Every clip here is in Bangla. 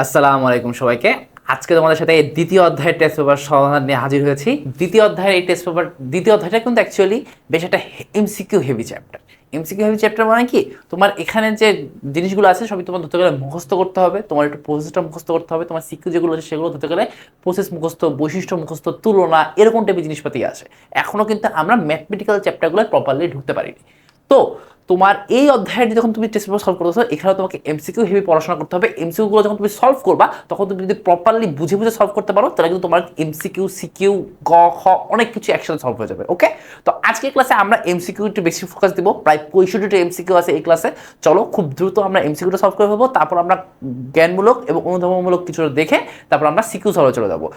আসসালামু আলাইকুম সবাইকে। আজকে তোমাদের সাথে এই দ্বিতীয় অধ্যায়ের টেস্ট পেপার সমাধান নিয়ে হাজির হয়েছি। দ্বিতীয় অধ্যায়ের এই টেস্ট পেপার দ্বিতীয় অধ্যায়টা কিন্তু অ্যাকচুয়ালি বেশ একটা MCQ heavy chapter. MCQ heavy chapter মানে কি, তোমার এখানে যে জিনিসগুলো আছে সবই তোমার ধরতে গেলে মুখস্থ করতে হবে, তোমার একটু প্রসেসটা মুখস্থ করতে হবে, তোমার সিকিউ যেগুলো আছে সেগুলো ধরতে গেলে প্রসেস মুখস্থ, বৈশিষ্ট্য মুখস্থ, তুলনা, এরকম টাইপের জিনিসপাতি আছে। এখনও কিন্তু আমরা ম্যাথমেটিক্যাল চ্যাপ্টারগুলো প্রপারলি ঢুকতে পারিনি। তো তোমার এই অধ্যায়টি যখন তুমি টেস্ট পেপার সলভ করতেছো, এখানে তোমাকে এমসিকিউ হেভি পড়াশোনা করতে হবে। এমসিকিউগুলো যখন তুমি সলভ করবা তখন তুমি যদি প্রপারলি বুঝে বুঝে সলভ করতে পারো তাহলে কিন্তু তোমার এমসিকিউ, সিকিউ, গ, খ অনেক কিছু একসাথে সলভ হয়ে যাবে। ওকে, তো আজকের ক্লাসে আমরা এমসিকিউ একটু বেশি ফোকাস দিব। প্রায় 65টা এমসিকিউ আছে এই ক্লাসে। চলো খুব দ্রুত আমরা এমসিকিউটা সলভ করে ফেলবো, তারপর আমরা জ্ঞানমূলক এবং অনুধাবনমূলক কিছু দেখে তারপর আমরা সিকিউ সলভে চলে যাবো।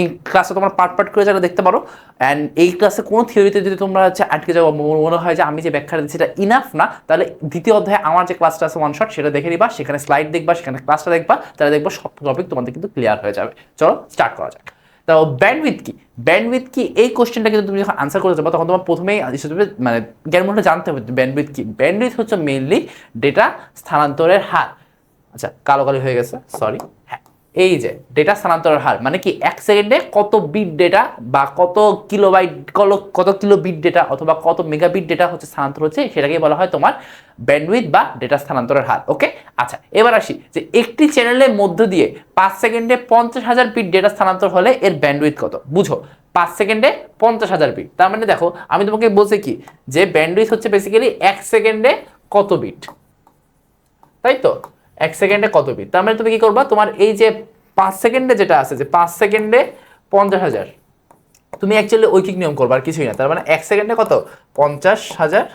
এই ক্লাসে তোমরা পার্ট করে যারা দেখতে পারো। অ্যান্ড এই ক্লাসে কোনো থিওরিতে যদি তোমরা আটকে যাও, মনে হয় যে আমি যে ব্যাখ্যাটা দিচ্ছি সেটা ইনাফ না, তাহলে দ্বিতীয় অধ্যায়ে আমার যে ক্লাসটা আছে ওয়ান শট, সেটা দেখে নিবা, সেখানে স্লাইড দেখবা, সেখানে ক্লাসটা দেখবা, তাহলে দেখবো সব টপিক তোমাদের কিন্তু ক্লিয়ার হয়ে যাবে। চলো স্টার্ট করা যাক। তো ব্যান্ডউইথ কি, ব্যান্ডউইথ কি এই কোশ্চেনটা কিন্তু তুমি যখন আনসার করতে যাবো তখন তোমার প্রথমেই মানে জ্ঞানমূলকটা জানতে হবে ব্যান্ডউইথ কি। ব্যান্ডউইথ হচ্ছে মেইনলি ডেটা স্থানান্তরের হার। আচ্ছা, কালো হয়ে গেছে, সরি। হ্যাঁ, এই যে ডেটা স্থানান্তরের হার মানে কি, এক সেকেন্ডে কত বিট ডেটা বা কত কিলোবাইট, কত কিলো বিট ডেটা অথবা কত মেগাবিট ডেটা হচ্ছে স্থানান্তর হচ্ছে, সেটাকে বলা হয় তোমার ব্যান্ডউইথ বা ডেটা স্থানান্তরের হার। ওকে, আচ্ছা এবার আসি যে একটি চ্যানেলের মধ্য দিয়ে 5 সেকেন্ডে 50,000 বিট ডেটা স্থানান্তর হলে এর ব্যান্ডউইথ কত? বুঝো, 5 সেকেন্ডে 50,000 বিট, তার মানে দেখো আমি তোমাকে বলছি কি যে ব্যান্ডউইথ হচ্ছে বেসিক্যালি 1 সেকেন্ডে কত বিট, তাই তো? 1 সেকেন্ডে কত বিট, তার মানে তুমি কি করবা, তোমার এই যে 5 সেকেন্ডে যেটা আছে, যে 5 সেকেন্ডে 50,000, তুমি অ্যাকচুয়ালি ঐকিক নিয়ম করবা আর কিছুই না। তার মানে 1 সেকেন্ডে কত, 50,000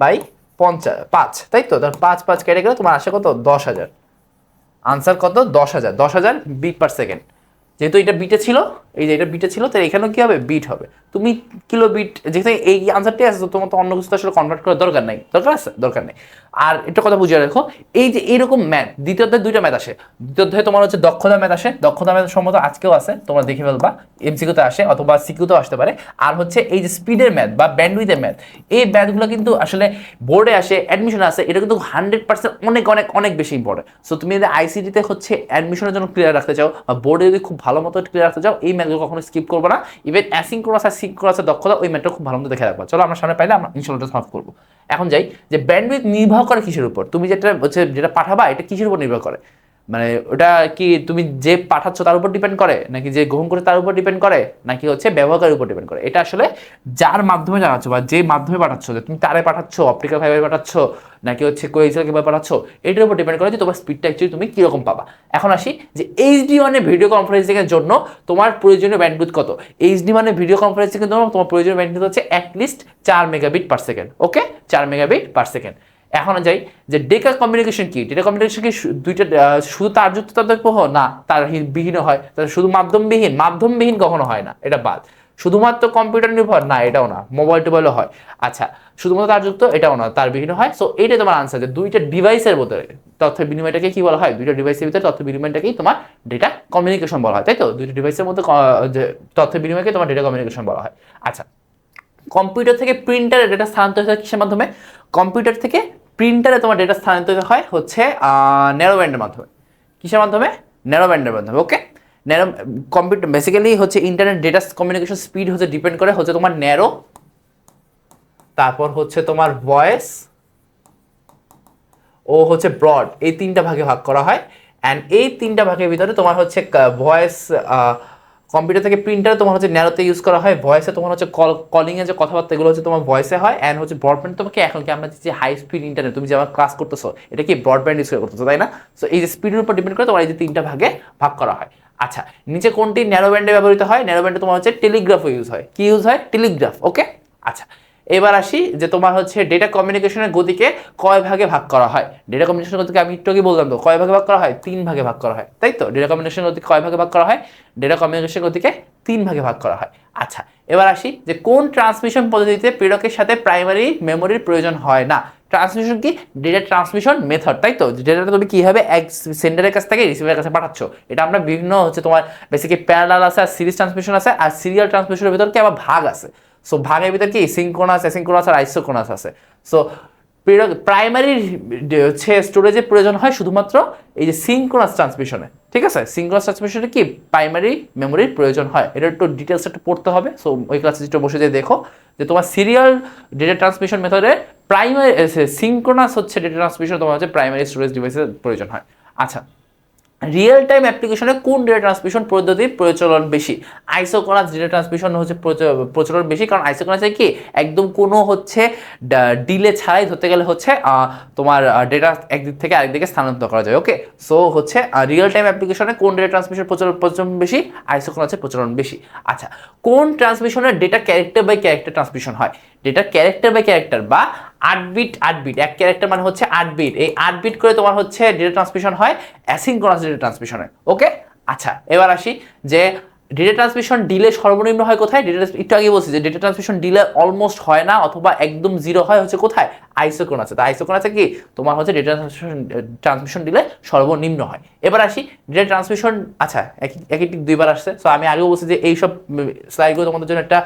বাই 5, তাই তো? তার 5 কেটে গেলে তোমার আসে কত, 10,000। আনসার কত, 10,000, 10,000 বিট পার সেকেন্ড। যেহেতু এটা বিটে ছিল, এই যে এটা বিটে ছিল, তাই এখানেও কি হবে, বিট হবে। তুমি কিলো বিট, যেহেতু এই আনসারটি আছে, তোমার তো অন্য কিছু আসলে কনভার্ট করার দরকার নাই, দরকার আছে, দরকার নেই। আর একটা কথা বুঝিয়ে রাখো, এই যে এইরকম ম্যাথ দ্বিতীয় অধ্যায়ে 2টা ম্যাথ আসে। দ্বিতীয় অধ্যায়ে তোমার হচ্ছে দক্ষতা ম্যাথ আসে, দক্ষতা ম্যাথ সম্ভবত আজকেও আছে, তোমরা দেখে ফেলবা, এমসিকিউতে আসে অথবা সিকিউতেও আসতে পারে। আর হচ্ছে এই যে স্পিডের ম্যাথ বা ব্যান্ডউইথের ম্যাথ, এই ম্যাথগুলো কিন্তু আসলে বোর্ডে আসে, অ্যাডমিশনে আসে, এটা কিন্তু 100% অনেক অনেক অনেক বেশি ইম্পর্টেন্ট। সো তুমি যদি আইসিটিতে হচ্ছে অ্যাডমিশনের জন্য ক্লিয়ার রাখতে চাও বা বোর্ডে যদি খুব ভালো মতো ক্লিয়ার রাখতে চাও, এই ম্যাথগুলো কখনো স্কিপ করবে না। ইভেন অ্যাসিনক্রোনাস আর সিনক্রোনাসের দক্ষতা, ওই ম্যাথটা খুব ভালো মতো দেখে রাখবা। চলো আমরা সামনে পাইলে আমরা ইনশাআল্লাহ সলভ করবো। এখন যাই যে ব্যান্ডউইথ নির্ভর করে কিসের উপর, তুমি যেটা পাঠাবা এটা কিসের উপর নির্ভর করে, মানে ওটা কি তুমি যে পাঠাচ্ছ তার উপর ডিপেন্ড করে, নাকি যে গ্রহণ করে তার উপর ডিপেন্ড করে, নাকি হচ্ছে ব্যবহারকারীর উপর ডিপেন্ড করে? এটা আসলে যার মাধ্যমে জানাচ্ছ বা যে মাধ্যমে পাঠাচ্ছ, যে তুমি তারে পাঠাচ্ছ, অপটিক্যাল ফাইবার পাঠাচ্ছ, নাকি হচ্ছে কোয়েক্সিয়াল কেবল পাঠাচ্ছ, এটার উপর ডিপেন্ড করে যে তোমার স্পিডটা অ্যাকচুয়ালি তুমি কিরকম পাবা। এখন আসি যে এইচডি মানে ভিডিও কনফারেন্সিং এর জন্য তোমার প্রয়োজনীয় ব্যান্ডউইথ কত। এইচডি মানে ভিডিও কনফারেন্সিং এর জন্য তোমার প্রয়োজনীয় ব্যান্ডউইথ হচ্ছে অ্যাটলিস্ট 4 মেগাবিট পার সেকেন্ড। ওকে, 4 মেগাবিট পার সেকেন্ড। এখন যাই যে ডেটা কমিউনিকেশন কি, ডেটা কমিউনিকেশন কি দুইটা, শুধু তারযুক্ত তথ্য না, তার বিহীন হয়, শুধু মাধ্যমবিহীন, মাধ্যমবিহীন কখনো হয় না, এটা বাদ। শুধুমাত্র কম্পিউটার নির্ভর না, এটাও না, মোবাইল টোবাইলও হয়। আচ্ছা, শুধুমাত্র তারযুক্ত, এটাও না, তার বিহীন হয়। সো এইটাই তোমার আনসার, যে দুইটা ডিভাইসের ভিতরে তথ্য বিনিময়টাকে কি বলা হয়, দুইটা ডিভাইসের ভিতরে তথ্য বিনিময়টাকেই তোমার ডেটা কমিউনিকেশন বলা হয়, তাই তো? দুইটা ডিভাইসের মধ্যে তথ্য বিনিময়কে তোমার ডেটা কমিউনিকেশন বলা হয়। আচ্ছা, কম্পিউটার থেকে প্রিন্টারে ডেটা স্থানান্তরিত হয় কিসের মাধ্যমে? কম্পিউটার থেকে প্রিন্টারে তোমার ডেটা স্থানান্তরিত হয় হচ্ছে ন্যারো ব্যান্ডের মাধ্যমে। কিসের মাধ্যমে? ন্যারো ব্যান্ডের মাধ্যমে। ওকে, ন্যারো কম্পিউটার বেসিক্যালি হচ্ছে ইন্টারনেট ডেটা কমিউনিকেশন স্পিড হচ্ছে ডিপেন্ড করে হচ্ছে তোমার ন্যারো, তারপর হচ্ছে তোমার ভয়েস ও হচ্ছে ব্রড, এই 3টা ভাগে ভাগ করা হয়। অ্যান্ড এই 3টা ভাগের ভিতরে তোমার হচ্ছে ভয়েস, কম্পিউটার থেকে প্রিন্টারে তোমার হচ্ছে ন্যারোতে ইউজ করা হয়, ভয়েসে তোমার হচ্ছে কলিং এর যে কথাবার্তা এগুলো হচ্ছে তোমার ভয়েসে হয়। অ্যান্ড হচ্ছে ব্রডব্যান্ড তোমাকে এখন কি আমরা যে হাই স্পিড ইন্টারনেট তুমি যে আমার ক্লাস করতেছো, এটা কি ব্রডব্যান্ড ইউজ করতেছো, তাই না? সো এই যে স্পিডের উপর ডিপেন্ড করে তোমার এই যে 3টা ভাগে ভাগ করা হয়। আচ্ছা, নিচে কোনটি ন্যারো ব্যান্ডে ব্যবহৃত হয়? ন্যারো ব্যান্ডে তোমার হচ্ছে টেলিগ্রাফও ইউজ হয়। কি ইউজ হয়? টেলিগ্রাফ। ওকে, আচ্ছা এবার আসি যে তোমার হচ্ছে ডেটা কমিউনিকেশনের গতিকে কয় ভাগে ভাগ করা হয়। ডেটা কমিউনিকেশনের গতিকে আমি একটু আগে বললাম তো, কয় ভাগে ভাগ করা হয়? 3 ভাগে ভাগ করা হয়, তাই তো? ডেটা কমিউনিকেশনের গতিকে কয় ভাগে ভাগ করা হয়? ডেটা কমিউনিকেশনের গতিকে 3 ভাগে ভাগ করা হয়। আচ্ছা, এবার আসি যে কোন ট্রান্সমিশন পদ্ধতিতে প্রেরকের সাথে প্রাইমারি মেমোরির প্রয়োজন হয় না। ট্রান্সমিশন কি? ডেটা ট্রান্সমিশন মেথড, তাই তো? ডেটাটা তুমি কীভাবে এক সেন্ডারের কাছ থেকে রিসিভারের কাছে পাঠাচ্ছ, এটা আমরা বিভিন্ন হচ্ছে তোমার বেসিক্যালি প্যারালাল আছে, আর সিরিজ ট্রান্সমিশন আছে, আর সিরিয়াল ট্রান্সমিশনের ভিতর কি আবার ভাগ আছে। সো ভাগের ভিতর কি সিনক্রোনাস, অ্যাসিনক্রোনাস আর আইসোক্রোনাস আছে। সো প্রাইমারি হচ্ছে স্টোরেজের প্রয়োজন হয় শুধুমাত্র এই যে সিনক্রোনাস ট্রান্সমিশনে, ঠিক আছে? সিনক্রোনাস ট্রান্সমিশনে কি প্রাইমারি মেমোরির প্রয়োজন হয়, এটা একটু ডিটেলস একটু পড়তে হবে। সো ওই ক্লাসে যেটা বসে যে দেখো যে তোমার সিরিয়াল ডেটা ট্রান্সমিশন মেথডে প্রাইমারি সিনক্রোনাস হচ্ছে ডেটা ট্রান্সমিশন তোমার হচ্ছে প্রাইমারি স্টোরেজ ডিভাইসের প্রয়োজন হয়। আচ্ছা, রিয়েল টাইম অ্যাপ্লিকেশনে কোন ডেটা ট্রান্সমিশন পদ্ধতির প্রচলন বেশি? আইসোক্রোনাস ডেটা ট্রান্সমিশন হচ্ছে প্রচলন বেশি, কারণ আইসোক্রোনাসে কি একদম কোনো হচ্ছে ডিলে ছাড়াই ধরতে গেলে হচ্ছে তোমার ডেটা একদিক থেকে আরেকদিকে স্থানান্তর করা যায়। ওকে, সো হচ্ছে রিয়েল টাইম অ্যাপ্লিকেশনে কোন ডেটা ট্রান্সমিশন প্রচলন বেশি? আইসোক্রোনাসের প্রচলন বেশি। আচ্ছা, কোন ট্রান্সমিশনের data character by character transmission হয়? ডেটা ক্যারেক্টার বাই ক্যারেক্টার বা 8 বিট 8 বিট, এক ক্যারেক্টার মানে হচ্ছে 8 বিট, এই 8 বিট করে তোমার হচ্ছে ডেটা ট্রান্সমিশন হয় অ্যাসিনক্রোনাস ডেটা ট্রান্সমিশনে। ওকে, আচ্ছা এবার আসি যে ডেটা ট্রান্সমিশন ডিলে সর্বনিম্ন হয় কোথায়? একটু আগে বলছি যে ডেটা ট্রান্সমিশন ডিলে অলমোস্ট হয় না অথবা একদম জিরো হয় হচ্ছে কোথায়? আইসোক্রোনাসে। তো আইসোক্রোনাসে কি তোমার হচ্ছে ডেটা ট্রান্সমিশন ডিলে সর্বনিম্ন হয়। এবার আসি ডেটা ট্রান্সমিশন, আচ্ছা একই ঠিক দুইবার আসছে। সো আমি আগেও বলছি যে এইসব স্লাইডগুলো তোমাদের জন্য একটা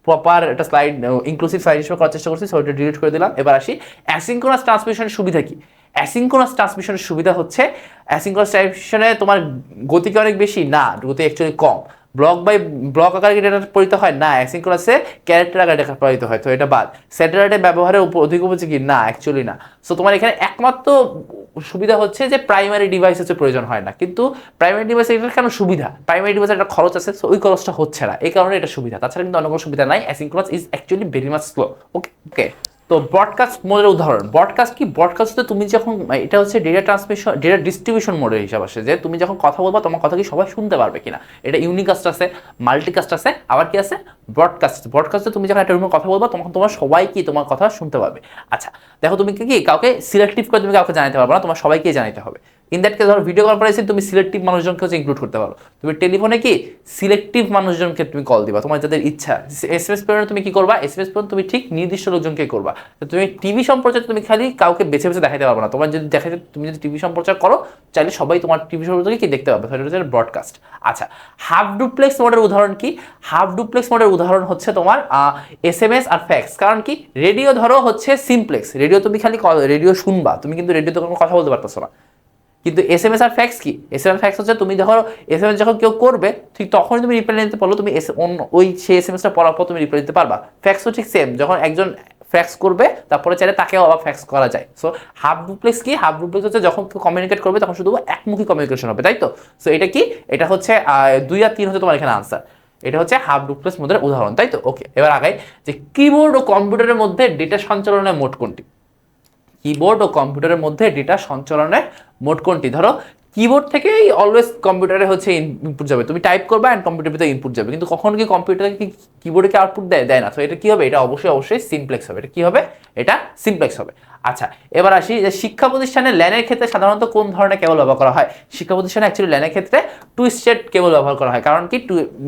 প্রপার একটা স্লাইড ইনক্লুসিভ স্লাইড হিসেবে করার চেষ্টা করছি, সো এটা ডিলিট করে দিলাম। এবার আসি অ্যাসিনক্রোনাস ট্রান্সমিশনের সুবিধা কি? অ্যাসিনক্রোনাস ট্রান্সমিশনের সুবিধা হচ্ছে অ্যাসিনক্রোনাস ট্রান্সমিশনে তোমার গতি কি অনেক বেশি? না, গতি অ্যাকচুয়ালি কম। ব্লক আকারে ডেটা পড়িতে হয়? না, অ্যাসিনক্রোনাসে ক্যারেক্টার আকারে ডেটা পড়িতে হয়, তো এটা বাদ। স্যাটেলাইটের ব্যবহারের অধিক উপযোগী? না, অ্যাকচুয়ালি না। সো তোমার এখানে একমাত্র সুবিধা হচ্ছে যে প্রাইমারি ডিভাইস হচ্ছে প্রয়োজন হয় না, কিন্তু প্রাইমারি ডিভাইসে এটা কেন সুবিধা? প্রাইমারি ডিভাইসের একটা খরচ আছে, সো ওই খরচটা হচ্ছে না, এই কারণে এটা সুবিধা। তাছাড়া কিন্তু অন্য কোনো সুবিধা নাই। Asynchronous is actually very much slow. Okay okay, তো ব্রডকাস্ট মোডের উদাহরণ। ব্রডকাস্ট কি? ব্রডকাস্টে তুমি যখন, এটা হচ্ছে ডেটা ট্রান্সমিশন ডেটা ডিস্ট্রিবিউশন মোডের হিসাব আসে, যে তুমি যখন কথা বলবা তোমার কথা কি সবাই শুনতে পারবে কিনা। এটা ইউনিকাস্ট আছে, মাল্টিকাস্ট আছে, আবার কি আছে? ব্রডকাস্ট। ব্রডকাস্টে তুমি যখন একটা রুমে কথা বলবা তখন তোমার সবাই কি তোমার কথা শুনতে পাবে। আচ্ছা দেখো, তুমি কি কাউকে সিলেক্টিভ করে তুমি কাউকে জানাতে পারবে না, তোমার সবাইকে জানাতে হবে। ইন দ্যাট কেস ধরো ভিডিও কনফারেন্সে তুমি সিলেক্টিভ মানুষজনকে হচ্ছে ইনক্লুড করতে পারো। তুমি টেলিফোনে কি সিলেক্টিভ মানুষজনকে তুমি কল দিবা, তোমার যাদের ইচ্ছা। এসএমএস প্রেরণে তুমি কি করবা? এসএমএস প্রেরণ তুমি ঠিক নির্দিষ্ট লোকজনকে করবা। তুমি টিভি সম্প্রচার তুমি খালি কাউকে বেছে বেছে দেখাতে পারবে না। তোমার যদি দেখাতে, তুমি যদি টিভি সম্প্রচার করো চাইলে সবাই তোমার টিভি সম্প্রচারকে কি দেখতে পাবে, সেটা হচ্ছে ব্রডকাস্ট। আচ্ছা, হাফ ডুপ্লেক্স মোডের উদাহরণ কি? হাফ ডুপ্লেক্স মোডের উদাহরণ হচ্ছে তোমার এসএমএস আর ফ্যাক্স। কারণ কি, রেডিও ধরো হচ্ছে সিমপ্লেক্স, রেডিও তুমি খালি রেডিও শুনবা, তুমি কিন্তু রেডিওতে কোনো কথা বলতে পারতেছো না। কিন্তু এসএমএস আর ফ্যাক্স কি? এসএমএস ফ্যাক্স হচ্ছে তুমি যখন এসএমএস যখন কেউ করবে ঠিক তখনই তুমি রিপ্লাই নিতে পারলো, তুমি ওই সেই এসএমএসটা পড়ার পর তুমি রিপ্লাই দিতে পারবা। ফ্যাক্সও ঠিক সেম, যখন একজন ফ্যাক্স করবে তারপরে চাইলে তাকেও আবার ফ্যাক্স করা যায়। সো হাফ ডুপ্লেক্স কি? হাফ ডুপ্লেক্স হচ্ছে যখন কেউ কমিউনিকেট করবে তখন শুধু একমুখী কমিউনিকেশন হবে, তাই তো? সো এটা কি? এটা হচ্ছে 2 আর 3 হচ্ছে তোমার এখানে আনসার। এটা হচ্ছে হাফ ডুপ্লেক্স মোডের উদাহরণ, তাই তো? ওকে, এবার আগাই যে কিবোর্ড ও কম্পিউটারের মধ্যে ডেটা সঞ্চালনের মোড কোনটি? কিবোর্ড ও কম্পিউটারের মধ্যে ডেটা সঞ্চালনের মোড কোনটি? ধরো কিবোর্ড থেকেই অলওয়েজ কম্পিউটারে হচ্ছে ইনপুট যাবে, তুমি টাইপ করবে অ্যান্ড কম্পিউটার ভিতরে ইনপুট যাবে, কিন্তু কখন কি কম্পিউটার কি কিবোর্ডে কি আউটপুট দেয় না। তো এটা কি হবে? এটা অবশ্যই সিমপ্লেক্স হবে। এটা কি হবে? এটা সিমপ্লেক্স হবে। আচ্ছা, এবার আসি যে শিক্ষা প্রতিষ্ঠানে ল্যানের ক্ষেত্রে সাধারণত কোন ধরনের কেবল ব্যবহার করা হয়? শিক্ষা প্রতিষ্ঠানে অ্যাকচুয়ালি ল্যানের ক্ষেত্রে টুইস্টেড কেবল ব্যবহার করা হয়। কারণ কি,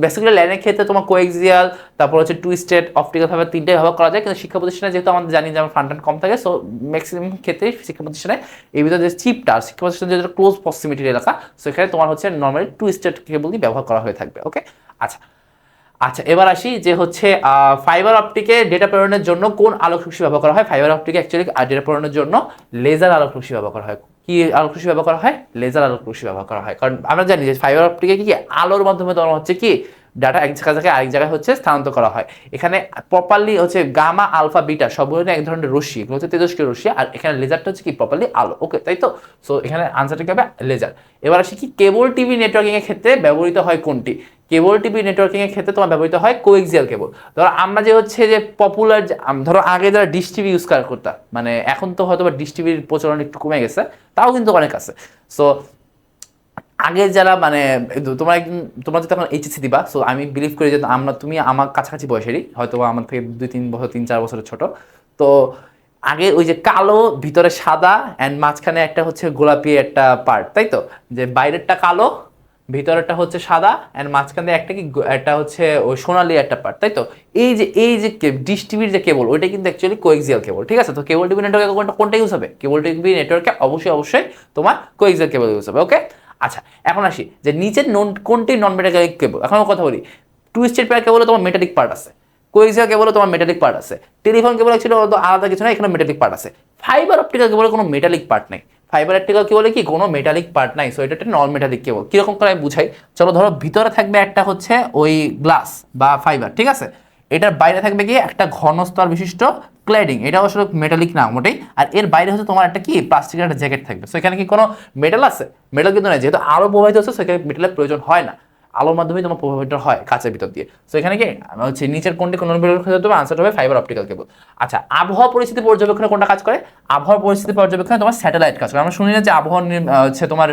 বেসিক্যালি ল্যানের ক্ষেত্রে তোমার কোএক্সিয়াল, তারপর হচ্ছে টুইস্টেড, অপটিক্যাল ভাবে তিনটাই ব্যবহার করা যায়। কিন্তু শিক্ষা প্রতিষ্ঠানে যেহেতু আমাদের জানি যে আমার ফান্ড কম থাকে, সো ম্যাক্সিমাম ক্ষেত্রে শিক্ষা প্রতিষ্ঠানে এই ভিতরে যে চিপটা, শিক্ষা প্রতিষ্ঠানে যেটা ক্লোজ প্রক্সিমিটির এলাকা, সো এখানে তোমার হচ্ছে নর্মালি টুইস্টেড কেবলই ব্যবহার করা হয়ে থাকবে। ওকে, আচ্ছা আচ্ছা, এবার আসি যে হচ্ছে ফাইবার অপটিকে ডেটা প্রেরণের জন্য কোন আলোক রশ্মি ব্যবহার করা হয়? ফাইবার অপটিকে অ্যাকচুয়ালি ডেটা প্রেরণের জন্য লেজার আলোক রশ্মি ব্যবহার করা হয়। কি আলোক রশ্মি ব্যবহার করা হয়? লেজার আলোক রশ্মি ব্যবহার করা হয়। কারণ আমরা জানি যে ফাইবার অপটিকে কি আলোর মাধ্যমে তোমার হচ্ছে কি ডাটা এক জায়গা থেকে আরেক জায়গায় হচ্ছে স্থানান্তর করা হয়। এখানে প্রপারলি হচ্ছে গামা, আলফা, বিটা সবগুলো এক ধরনের রশ্মি, এগুলো হচ্ছে তেজস্ক্রিয় রশ্মি, আর এখানে লেজারটা হচ্ছে কি প্রপারলি আলো। ওকে, তাই তো? সো এখানে আনসারটা কি হবে? লেজার। এবার আসি কি কেবল টিভি নেটওয়ার্কিং এর ক্ষেত্রে ব্যবহৃত হয় কোনটি? কেবল টিভি নেটওয়ার্কিং এর ক্ষেত্রে তোমার ব্যবহৃত হয় কোএক্সিয়াল কেবল। ধরো আমরা যে হচ্ছে যে পপুলার, ধরো আগে যারা ডিশ টিভি ইউজ করতাম, মানে এখন তো হয়তো বা ডিশ টিভির প্রচলন একটু কমে গেছে, তাও কিন্তু অনেক আছে। সো আগে যারা মানে তোমরা যদি এখন এইচএসসি দিবা, সো আমি বিলিভ করি যে তুমি আমার কাছাকাছি বয়সেরই, হয়তো আমার থেকে 2-3 বছর 3-4 বছরের ছোট। তো আগে ওই যে কালো ভিতরে সাদা অ্যান্ড মাঝখানে একটা হচ্ছে গোলাপি একটা পার্ট, তাই তো? যে বাইরেরটা কালো, ভিতরেরটা হচ্ছে সাদা অ্যান্ড মাঝখানে একটা কি একটা হচ্ছে ওই সোনালি একটা পার্ট, তাই তো? এই যে ডিশ টিভির যে কেবল, ওইটা কিন্তু অ্যাকচুয়ালি কোএক্সিয়াল কেবল, ঠিক আছে? তো কেবল টিভি নেটওয়ার্কে কোনটা ইউজ হবে? কেবল টিভি নেটওয়ার্কে অবশ্যই তোমার কোএক্সিয়াল কেবল ইউজ হবে। ওকে, আচ্ছা এখন আসি যে নিচের কোনটি নন মেটালিক কেবল। এখন কথা বলি, টুইস্টেড পেয়ার কেবলে তোমার মেটালিক পার্ট আছে, কোএক্সিয়াল কেবলে তোমার মেটালিক পার্ট আছে, টেলিফোন কেবল অ্যাকচুয়ালি আলাদা কিছু না, এখানে মেটালিক পার্ট আছে। ফাইবার অপটিক্যাল কেবল কোনো মেটালিক পার্ট নেই, ফাইবার অপটিক্যাল কি বলে কি কোনো মেটালিক পার্ট নাই, সো এটা একটা নন মেটালিক কেবল। কিরকম করে আমি বুঝাই, চলো ধরো ভিতরে থাকবে একটা হচ্ছে ওই গ্লাস বা ফাইবার, ঠিক আছে, এটার বাইরে থাকবে কি একটা ঘন স্তর বিশিষ্ট ক্ল্যাডিং, এটা আসলে মেটালিক না মোটেই, আর এর বাইরে হচ্ছে তোমার একটা কি প্লাস্টিকের একটা জ্যাকেট থাকবে। সো এখানে কি কোনো মেটাল আছে? মেটাল কিন্তু নাই, যেহেতু আলো প্রবাহিত হচ্ছে সেখানে মেটালের প্রয়োজন হয় না, আলোর মাধ্যমে তোমার প্রভাবিত হয় কাঁচের ভিতর দিয়ে। সো এখানে কি হচ্ছে নিচের কোনটি কোন ক্ষেত্রে হবে, আনসার হবে ফাইবার অপটিক্যাল কেবল। আচ্ছা, আবহাওয়া পরিস্থিতি পর্যবেক্ষণে কোনটা কাজ করে? আবহাওয়া পরিস্থিতি পর্যবেক্ষণে তোমার স্যাটেলাইট কাজ করে। আমরা শুনি না যে আবহাওয়া হচ্ছে তোমার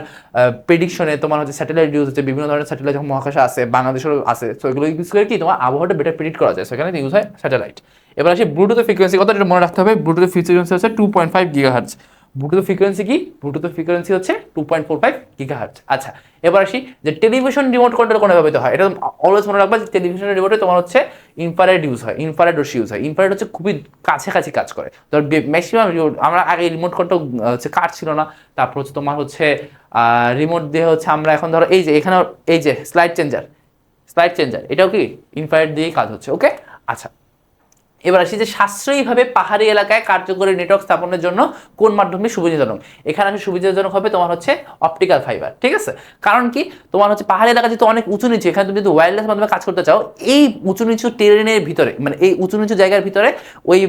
প্রেডিকশনে তোমার হচ্ছে স্যাটেলাইট ইউজ হচ্ছে, বিভিন্ন ধরনের স্যাটেলাইট যখন মহাকাশে আছে, বাংলাদেশেরও আছে, সো এগুলো ইউজ করে কি তোমার আবহাওয়াটা বেটার প্রেডিক্ট করা যায়, সেখানে ইউজ হয় স্যাটেলাইট। এবার আসি ব্লুটুথের ফ্রিকোয়েন্সি কত, এটা মনে রাখতে হবে। ব্লুটুথের ফ্রিকোয়েন্সি হচ্ছে 2.5 গিগাহার্টজ। ব্লুটুথ ফ্রিকোয়েন্সি কি? ব্লুটুথ ফ্রিকোয়েন্সি হচ্ছে 2.45 গিগাহার্টজ। আচ্ছা, এবার আসি যে টেলিভিশন রিমোট কন্ট্রোল কোন ব্যবহৃত হয়। এটা অলওয়েজ মনে রাখবা যে টেলিভিশনের রিমোটে তোমার হচ্ছে ইনফ্রারেড ইউজ হয়, ইনফ্রারেড রশ্মি ইউজ হয়। ইনফ্রারেড হচ্ছে খুবই কাছাকাছি কাজ করে। ধর ম্যাক্সিমাম আমরা আগে রিমোট কন্ট্রোল হচ্ছে কার ছিল না, তারপর হচ্ছে তোমার হচ্ছে রিমোট দিয়ে হচ্ছে আমরা এখন ধরো এই যে এখানে এই যে স্লাইড চেঞ্জার এটাও কি ইনফ্রারেড দিয়েই কাজ হচ্ছে। ওকে, আচ্ছা, এবার আসি যে সাশ্রয়ীভাবে পাহাড়ি এলাকায় কার্যকরী নেটওয়ার্ক স্থাপনের জন্য কোন মাধ্যমে সুবিধাজনক। এখানে আসলে সুবিধাজনক হবে তোমার হচ্ছে অপটিক্যাল ফাইবার, ঠিক আছে। কারণ কি তোমার হচ্ছে পাহাড়ি এলাকা যেহেতু অনেক উঁচু নিচু, এখানে তুমি যদি ওয়্যারলেস মাধ্যমে কাজ করতে চাও, এই উঁচু নিচু টেরেনের ভিতরে মানে এই উঁচু নিচু জায়গার ভিতরে ওই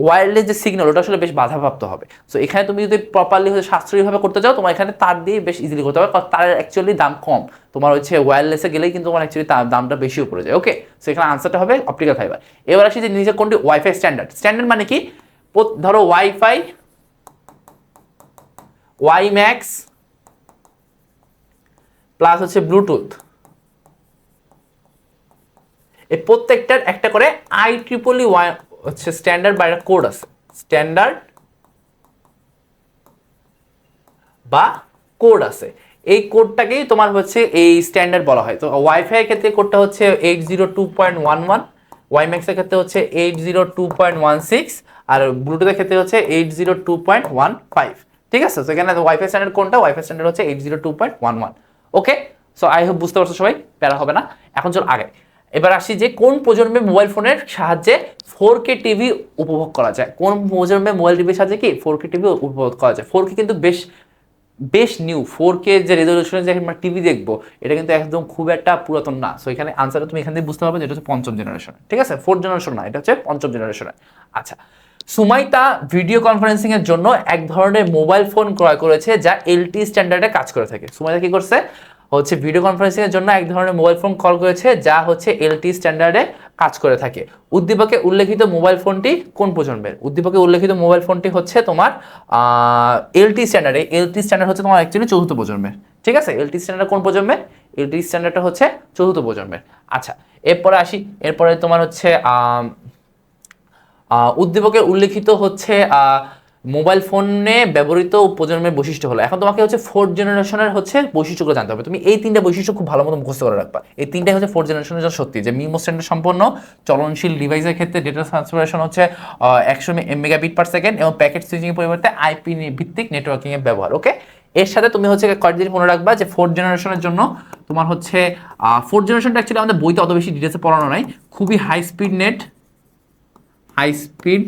ওয়্যারলেস যে সিগন্যাল ওটা আসলে বেশ বাধাপ্রাপ্ত হবে। সো এখানে তুমি যদি প্রপারলি হচ্ছে সাশ্রয়ীভাবে করতে চাও, তোমার এখানে তার দিয়ে বেশ ইজিলি করতে হবে, কারণ তার অ্যাকচুয়ালি দাম কম। তোমার হচ্ছে ওয়্যারলেসে গেলেই কিন্তু তোমার অ্যাকচুয়ালি দামটা বেশিও পড়ে যায়। ওকে, সো এখানে আনসারটা হবে অপটিক্যাল ফাইবার। এবার আসি যে নিজে কোনটি ওয়াইফাই স্ট্যান্ডার্ড মানে কি? ধরো ওয়াইফাই, ওয়াইম্যাক্স প্লাস হচ্ছে ব্লুটুথ, এই প্রত্যেকটার একটা করে IEEE হচ্ছে স্ট্যান্ডার্ড বা একটা কোড আছে, স্ট্যান্ডার্ড বা কোড আছে। এই কোডটাকেই তোমার হচ্ছে এই স্ট্যান্ডার্ড বলা হয়। তো ওয়াইফাই এর ক্ষেত্রে কোডটা হচ্ছে 802.11, ওয়াইম্যাক্স এর ক্ষেত্রে হচ্ছে 802.16, আর ব্লুটুথের ক্ষেত্রে হচ্ছে 802.15। ঠিক আছে, তো এখানে ওয়াইফাই স্ট্যান্ডার্ড কোনটা? ওয়াইফাই স্ট্যান্ডার্ড হচ্ছে 802.11। ওকে, সো আই হোপ বুঝতে পারছো সবাই, প্যারা হবে না। এখন চল আগে, এবার আসি যে কোন প্রজন্মে মোবাইল ফোনের সাহায্যে 4K টিভি উপভোগ করা যায়। কোন প্রজন্মে মোবাইল টিভির সাহায্যে কি 4K টিভি উপভোগ করা যায়। 4K কিন্তু বেশ নিউ, 4K যে রেজলিউশনে যে আমরা টিভি দেখবো এটা কিন্তু একদম খুব একটা পুরাতন না। সো এখানে আনসারটা তুমি এখান থেকে বুঝতে পারবে যে এটা হচ্ছে পঞ্চম জেনারেশন, ঠিক আছে, 4th জেনারেশন না, এটা হচ্ছে পঞ্চম জেনারেশনের। আচ্ছা, সুমাইতা ভিডিও কনফারেন্সিং এর জন্য এক ধরনের মোবাইল ফোন ক্রয় করেছে যা LTE স্ট্যান্ডার্ডে কাজ করে থাকে। সুমাইতা কি করছে? হচ্ছে ভিডিও কনফারেন্সিং এর জন্য এক ধরনের মোবাইল ফোন ক্রয় করেছে যা হচ্ছে LTE স্ট্যান্ডার্ডে কাজ করে থাকে। উদ্দীপকে উল্লেখিত মোবাইল ফোনটি কোন প্রজন্মের? উদ্দীপকে উল্লেখিত মোবাইল ফোনটি হচ্ছে তোমার LTE স্ট্যান্ডার্ডে। LTE স্ট্যান্ডার্ড হচ্ছে তোমার অ্যাকচুয়ালি চতুর্থ প্রজন্মের, ঠিক আছে। LTE স্ট্যান্ডার্ড কোন প্রজন্মের? LTE স্ট্যান্ডার্ডটা হচ্ছে চতুর্থ প্রজন্মের। আচ্ছা, এরপরে আসি, এরপরে তোমার হচ্ছে উদ্দীপকে উল্লেখিত হচ্ছে মোবাইল ফোনে ব্যবহৃত প্রজন্মের বৈশিষ্ট্য হলো। এখন তোমাকে হচ্ছে 4th জেনারেশনের হচ্ছে বৈশিষ্ট্যগুলো জানতে হবে। তুমি এই তিনটা বৈশিষ্ট্য খুব ভালো মতো মুখস্থ করে রাখবা। এই তিনটাই হচ্ছে 4th জেনারেশনের জন্য সত্যি, যে মিমো স্ট্যান্ডার্ড সম্পন্ন চলনশীল ডিভাইসের ক্ষেত্রে ডেটা ট্রান্সফারেশন হচ্ছে 100 মেগাবিট/সেকেন্ড এবং প্যাকেট সুইচিং পরিবর্তে IP ভিত্তিক নেটওয়ার্কিং এর ব্যবহার। ওকে, এর সাথে তুমি হচ্ছে কয়েকটা জিনিস মনে রাখবা যে 4th জেনারেশনের জন্য তোমার হচ্ছে 4th জেনারেশনটা অ্যাকচুয়ালি আমাদের বইতে অত বেশি ডিটেলসে পড়ানো নাই। খুবই high speed net, high speed,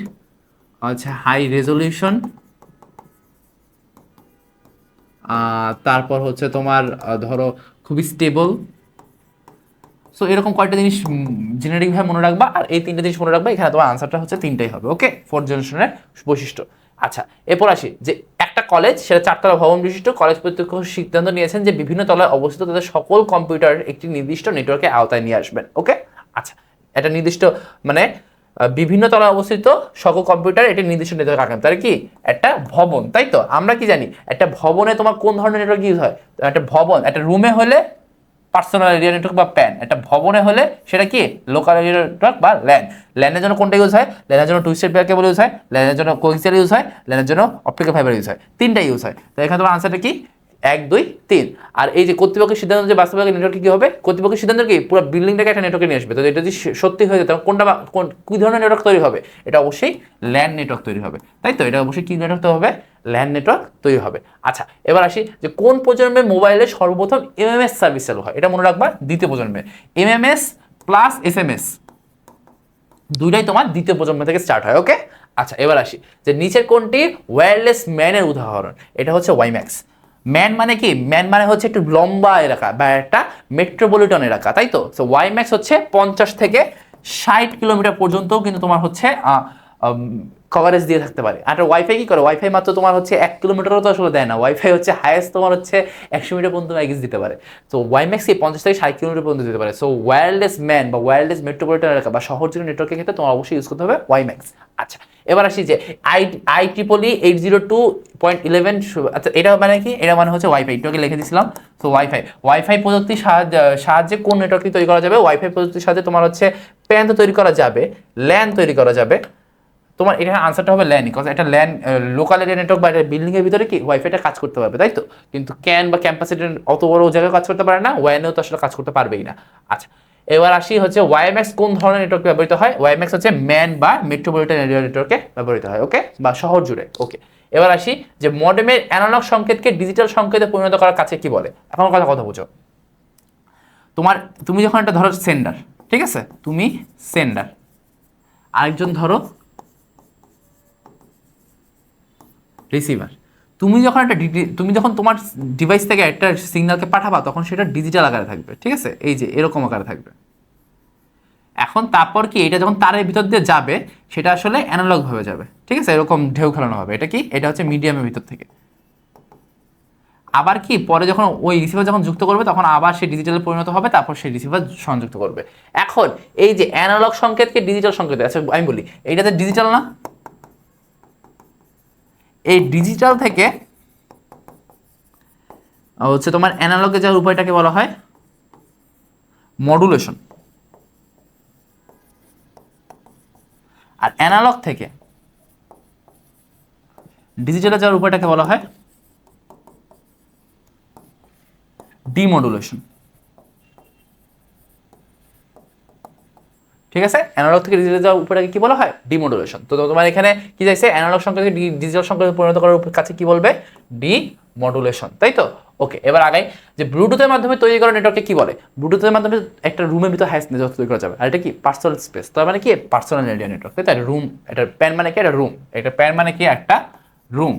আচ্ছা হাই রেজলিউশন, তারপর হচ্ছে তোমার ধরো খুবই স্টেবল। সো এরকম কয়েকটা জিনিস জেনারিকভাবে মনে রাখবা, আর এই তিনটা জিনিস মনে রাখবা। এখানে তোমার আনসারটা হচ্ছে তিনটাই হবে। ওকে, 4th জেনারেশনের বৈশিষ্ট্য। আচ্ছা, এরপর আসি যে একটা কলেজ, সেটা 4তলা ভবন বিশিষ্ট, কলেজ কর্তৃপক্ষ সিদ্ধান্ত নিয়েছেন যে বিভিন্ন তলায় অবস্থিত তাদের সকল কম্পিউটার একটি নির্দিষ্ট নেটওয়ার্কের আওতায় নিয়ে আসবেন। ওকে, আচ্ছা, এটা নির্দিষ্ট মানে বিভিন্ন তলায় অবস্থিত সকল কম্পিউটার এটি নির্দিষ্ট নেটওয়ার্ক আঁকেন। তার কি একটা ভবন, তাই তো আমরা কি জানি একটা ভবনে তোমার কোন ধরনের নেটওয়ার্ক ইউজ হয়? একটা ভবন, একটা রুমে হলে পার্সোনাল এরিয়া নেটওয়ার্ক বা প্যান, একটা ভবনে হলে সেটা কি লোকাল এরিয়া নেটওয়ার্ক বা ল্যান। ল্যানের জন্য কোনটা ইউজ হয়? ল্যানের জন্য টুইস্টেড পেয়ার কেবল ইউজ হয়, ল্যানের জন্য কোএক্সিয়াল ইউজ হয়, ল্যানের জন্য অপটিক্যাল ফাইবার ইউজ হয়, তিনটাই ইউজ হয়। তো এখানে তোমার আনসারটা কি? 1, 2, 3। আর এই যে কর্তৃপক্ষের সিদ্ধান্ত যে বাস্তবায়ন নেটওয়ার্কে কি হবে? কর্তৃপক্ষের সিদ্ধান্ত কি পুরো বিল্ডিংটাকে একটা নেটওয়ার্কে নিয়ে আসবে। তো এটা যদি সত্যি হয়ে যায় তখন কোনটা কি ধরনের নেটওয়ার্ক তৈরি হবে? এটা অবশ্যই ল্যান নেটওয়ার্ক তৈরি হবে, তাই তো। এটা অবশ্যই কি নেটওয়ার্ক তৈরি হবে? ল্যান নেটওয়ার্ক তৈরি হবে। আচ্ছা, এবার আসি যে কোন প্রজন্মের মোবাইলে সর্বপ্রথম MMS সার্ভিস চালু হয়? এটা মনে রাখবা, দ্বিতীয় প্রজন্মের। MMS প্লাস SMS, দুইটাই তোমার দ্বিতীয় প্রজন্ম থেকে স্টার্ট হয়। ওকে, আচ্ছা এবার আসি যে নিচের কোনটি ওয়্যারলেস ম্যানের উদাহরণ। এটা হচ্ছে ওয়াইম্যাক্স। ম্যান মানে কি? ম্যান মানে হচ্ছে একটু লম্বা এলাকা বা একটা মেট্রোপলিটন এলাকা, তাই তো? সো ওয়াইম্যাক্স হচ্ছে 50 থেকে 60 কিলোমিটার পর্যন্তও কিন্তু তোমার হচ্ছে কভারেজ দিয়ে থাকতে পারে। আর ওয়াইফাই কি করে? ওয়াইফাই মাত্র তোমার হচ্ছে 1 কিলোমিটারও তো আসলে দেয় না। ওয়াইফাই হচ্ছে হাইয়েস্ট তোমার হচ্ছে 100 মিটার পর্যন্ত ম্যাগেজ দিতে পারে। তো ওয়াইম্যাক্স কি 50 থেকে 60 কিলোমিটার পর্যন্ত দিতে পারে। সো ওয়্যারলেস ম্যান বা ওয়্যারলেস মেট্রোপলিটন এলাকা বা শহর জুড়ে নেটওয়ার্কের ক্ষেত্রে তোমার অবশ্যই ইউজ করতে হবে ওয়াইম্যাক্স। আচ্ছা এবার আসি যে IEEE 802.11। আচ্ছা এটা মানে কি? এটা মানে হচ্ছে ওয়াইফাই, এটাকে লিখে দিয়েছিলাম। তো ওয়াইফাই প্রযুক্তির সাহায্যে কোন নেটওয়ার্কটি তৈরি করা যাবে? ওয়াইফাই প্রযুক্তির সাহায্যে তোমার হচ্ছে প্যান তো তৈরি করা যাবে, ল্যান তৈরি করা যাবে। তোমার এখানে আনসারটা হবে ল্যান, বিকজ এটা ল্যান লোকাল এরিয়া নেটওয়ার্ক বা বিল্ডিং এর ভিতরে কি ওয়াইফাইটা কাজ করতে পারবে, তাই তো? কিন্তু ক্যান বা ক্যাম্পাসের অত বড় জায়গায় কাজ করতে পারে না, ওয়ানেও তো আসলে কাজ করতে পারবেই না। আচ্ছা এবার আসি হচ্ছে ওয়াইম্যাক্স কোন ধরনের নেটওয়ার্কে ব্যবহৃত হয়? ওয়াইম্যাক্স হচ্ছে ম্যান বা মেট্রোপলিটন এরিয়া নেটওয়ার্কে ব্যবহৃত হয়। ওকে, বা শহর জুড়ে। ওকে, এবার আসি যে মডেমের অ্যানালগ সংকেতকে ডিজিটাল সংকেতে পরিণত করার কাছে কি বলে? এখন কথা বুঝো। তুমি যখন একটা ধরো সেন্ডার, ঠিক আছে, তুমি সেন্ডার, আরেকজন ধরো রিসিভার। তুমি যখন তোমার ডিভাইস থেকে একটা সিগন্যালকে পাঠাবা তখন সেটা ডিজিটাল আকারে থাকবে, ঠিক আছে, এই যে এরকম আকারে থাকবে। এখন তারপর কি এটা যখন তারের ভিতর দিয়ে যাবে সেটা আসলে অ্যানালগ ভাবে যাবে, ঠিক আছে, এরকম ঢেউ খেলানো হবে। এটা কি? এটা হচ্ছে মিডিয়ামের ভিতর থেকে। আবার কি পরে যখন ওই রিসিভার যখন যুক্ত করবে তখন আবার সে ডিজিটালে পরিণত হবে, তারপর সেই রিসিভার সংযুক্ত করবে। এখন এই যে অ্যানালগ সংকেতকে ডিজিটাল সংকেত, আচ্ছা আমি বলি এইটাতে ডিজিটাল না, এই ডিজিটাল থেকে হচ্ছে তোমার অ্যানালগে যাওয়ার উপায়টাকে বলা হয় মডুলেশন। আর অ্যানালগ থেকে ডিজিটালে যাওয়ার উপায়টাকে বলা হয় ডিমডুলেশন। ঠিক আছে, অ্যানালগ থেকে ডিজিটাল যাওয়ার উপায়টাকে কি বলা হয়? ডিমডুলেশন। তো তোমার এখানে কি চাইছে? অ্যানালগ সংকেতকে ডিজিটাল সংকেতে পরিণত করার কাছে কি বলবে? ডিমডুলেশন, তাই তো? ওকে, এবার আগাই যে ব্লুটুথের মাধ্যমে তৈরি করা নেটওয়ার্ককে কি বলে? ব্লুটুথের মাধ্যমে একটা রুমের ভিতরে হাইস্ট নেটওয়ার্ক তৈরি করা যাবে। আর এটা কি? Personal space. তার মানে কি? পার্সোনাল এরিয়া নেটওয়ার্ক, তাই তো? এটা রুম, এটা প্যান মানে কি? এটা রুম। এটা প্যান মানে কি? একটা রুম।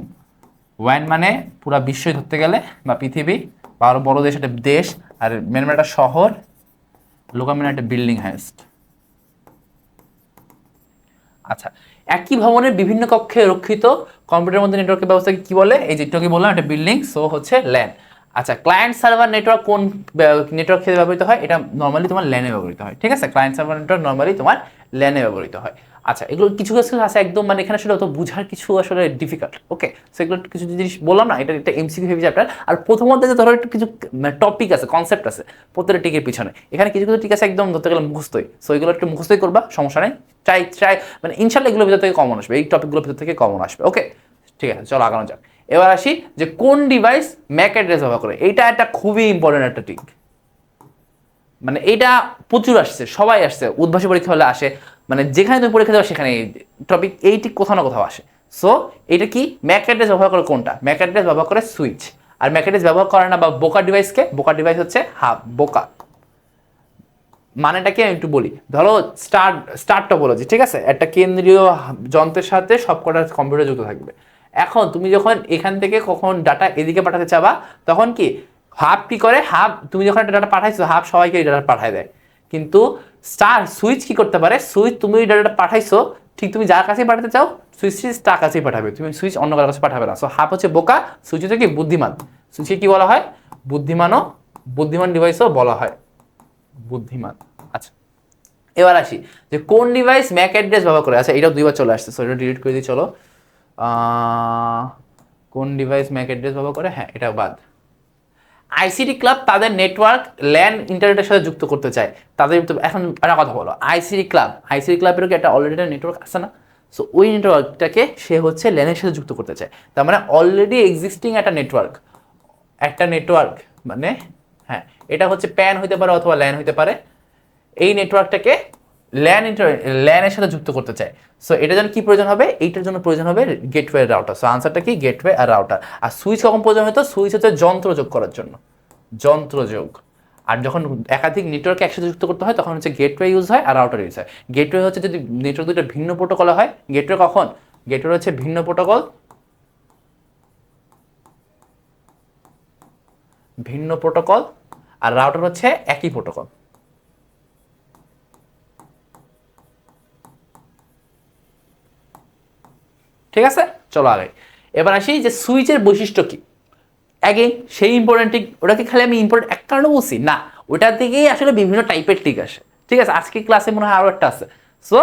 ওয়ান মানে পুরো বিশ্বই ধরতে গেলে বা পৃথিবী বা আরো বড় দেশ, একটা দেশ। আর মেন মানে একটা শহর। লোকাল মানে একটা বিল্ডিং হাইস্ট। আচ্ছা, একই ভবনের বিভিন্ন কক্ষে রক্ষিত কম্পিউটারের মধ্যে নেটওয়ার্কের ব্যবস্থাকে কি বলে? এই যেটাকে বললাম একটা বিল্ডিং, সো হচ্ছে ল্যান। আচ্ছা, ক্লায়েন্ট সার্ভার নেটওয়ার্ক কোন নেটওয়ার্ক ক্ষেত্রে ব্যবহৃত হয়? এটা নর্মালি তোমার ল্যানে ব্যবহৃত হয়, ঠিক আছে? ক্লায়েন্ট সার্ভার নেটওয়ার্ক নর্মালি তোমার ল্যানে ব্যবহৃত হয়। আচ্ছা, এগুলো কিছু কিছু আছে একদম মানে এখানে আসলে অত বোঝার কিছু আসলে ডিফিকাল্ট। ওকে, সো এগুলো কিছু জিনিস বললাম না, এটা একটা এমসিকিউ হেভি চ্যাপ্টার। আর প্রথমত যে ধরো একটু কিছু টপিক আছে, কনসেপ্ট আছে প্রত্যেকটা টিকের পিছনে। এখানে কিছু কিছু টিক আছে একদম ধরতে গেলে মুখস্থই। সো এগুলো একটু মুখস্থই করবা, সমস্যা নেই। ট্রাই মানে ইনশাল্লাহ এগুলোর ভিতর থেকে কমন আসবে, এই টপিকগুলোর ভিতর থেকে কমন আসবে। ওকে, ঠিক আছে, চলো আগানো যাক। এবার আসি যে কোন ডিভাইস ম্যাক অ্যাড্রেস ব্যবহার করে। এইটা একটা খুবই ইম্পর্টেন্ট একটা টিক, মানে এইটা প্রচুর আসছে, সবাই আসছে, উদ্ভাসী পরীক্ষা হলে আসে, মানে যেখানে তুমি পরীক্ষা দেওয়া সেখানে এই টপিক এই টিক কোথাও না কোথাও আসে। সো এটা কি? ম্যাক অ্যাড্রেস ব্যবহার করে কোনটা? ম্যাক অ্যাড্রেস ব্যবহার করে সুইচ। আর ম্যাক অ্যাড্রেস ব্যবহার করে না বা বোকা ডিভাইসকে? বোকা ডিভাইস হচ্ছে হাব বোকা। মানেটা কি আমি একটু বলি। ধরো স্টার টপোলজি, ঠিক আছে, একটা কেন্দ্রীয় যন্ত্রের সাথে সবকটা কম্পিউটার যুক্ত থাকবে। এখন তুমি যখন এখান থেকে কখন ডাটা এদিকে পাঠাতে চাবা তখন কি হাব কি করে? হাব তুমি যখন একটা ডাটা পাঠাইছো হাব সবাইকে এই ডাটা পাঠায় দেয়। কিন্তু সুইচ কি করতে পারে? সুইচ তুমি ডাটাটা পাঠাইছো, ঠিক তুমি যার কাছেই পাঠাতে চাও সুইচ তার কাছেই পাঠাবে, তুমি সুইচ অন্য কারোর কাছে পাঠাবে না। সো হাব হচ্ছে বোকা, সুইচ হচ্ছে কি? বুদ্ধিমান। সুইচকে কি বলা হয়? বুদ্ধিমান ডিভাইসও বলা হয় বুদ্ধিমান। আচ্ছা, এবার আসি যে কোন ডিভাইস ম্যাক অ্যাড্রেস ব্যবহার করে। আচ্ছা, এটাও দুইবার চলে আসছে, সো এটা ডিলিট করে দিই। চলো, কোন ডিভাইস ম্যাক অ্যাড্রেস ব্যবহার করে? হ্যাঁ, এটা বাদ। আইসিটি ক্লাব তাদের নেটওয়ার্ক ল্যান ইন্টারনেটের সাথে যুক্ত করতে চায়। তাদের এখন একটা কথা বলো, আইসিটি ক্লাবেরও কি একটা অলরেডি নেটওয়ার্ক আছে না? সো ওই নেটওয়ার্কটাকে সে হচ্ছে ল্যানের সাথে যুক্ত করতে চায়। তার মানে অলরেডি এক্সিস্টিং একটা নেটওয়ার্ক মানে, হ্যাঁ, এটা হচ্ছে প্যান হইতে পারে অথবা ল্যান হইতে পারে। এই নেটওয়ার্কটাকে ল্যানের সাথে যুক্ত করতে চায়। সো এটার জন্য কি প্রয়োজন হবে? এইটার জন্য প্রয়োজন হবে গেটওয়ে রাউটার। সো আনসারটা কি? গেটওয়ে আর রাউটার। আর সুইচ কখন প্রয়োজন হতো? সুইচ হচ্ছে যন্ত্র যোগ করার জন্য, যন্ত্র যোগ। আর যখন একাধিক নেটওয়ার্কে একসাথে যুক্ত করতে হয় তখন হচ্ছে গেটওয়ে ইউজ হয় আর রাউটার ইউজ হয়। গেটওয়ে হচ্ছে যদি নেটওয়ার্ক দুটো ভিন্ন প্রোটোকলে হয়, গেটওয়ে কখন, গেটওয়ে হচ্ছে ভিন্ন প্রোটোকল, ভিন্ন প্রোটোকল, আর রাউটার হচ্ছে একই প্রোটোকল। ঠিক আছে, চলো আগে এবার আসি যে সুইচের বৈশিষ্ট্য কি। অ্যাগেন সেই ইম্পর্টেন্ট টিক, ওটাকে খালি আমি ইম্পর্টেন্ট এক কারণে বলছি না, ওটার দিকেই আসলে বিভিন্ন টাইপের টিক আসে। ঠিক আছে, আজকে ক্লাসে মনে হয় আরও একটা আছে। সো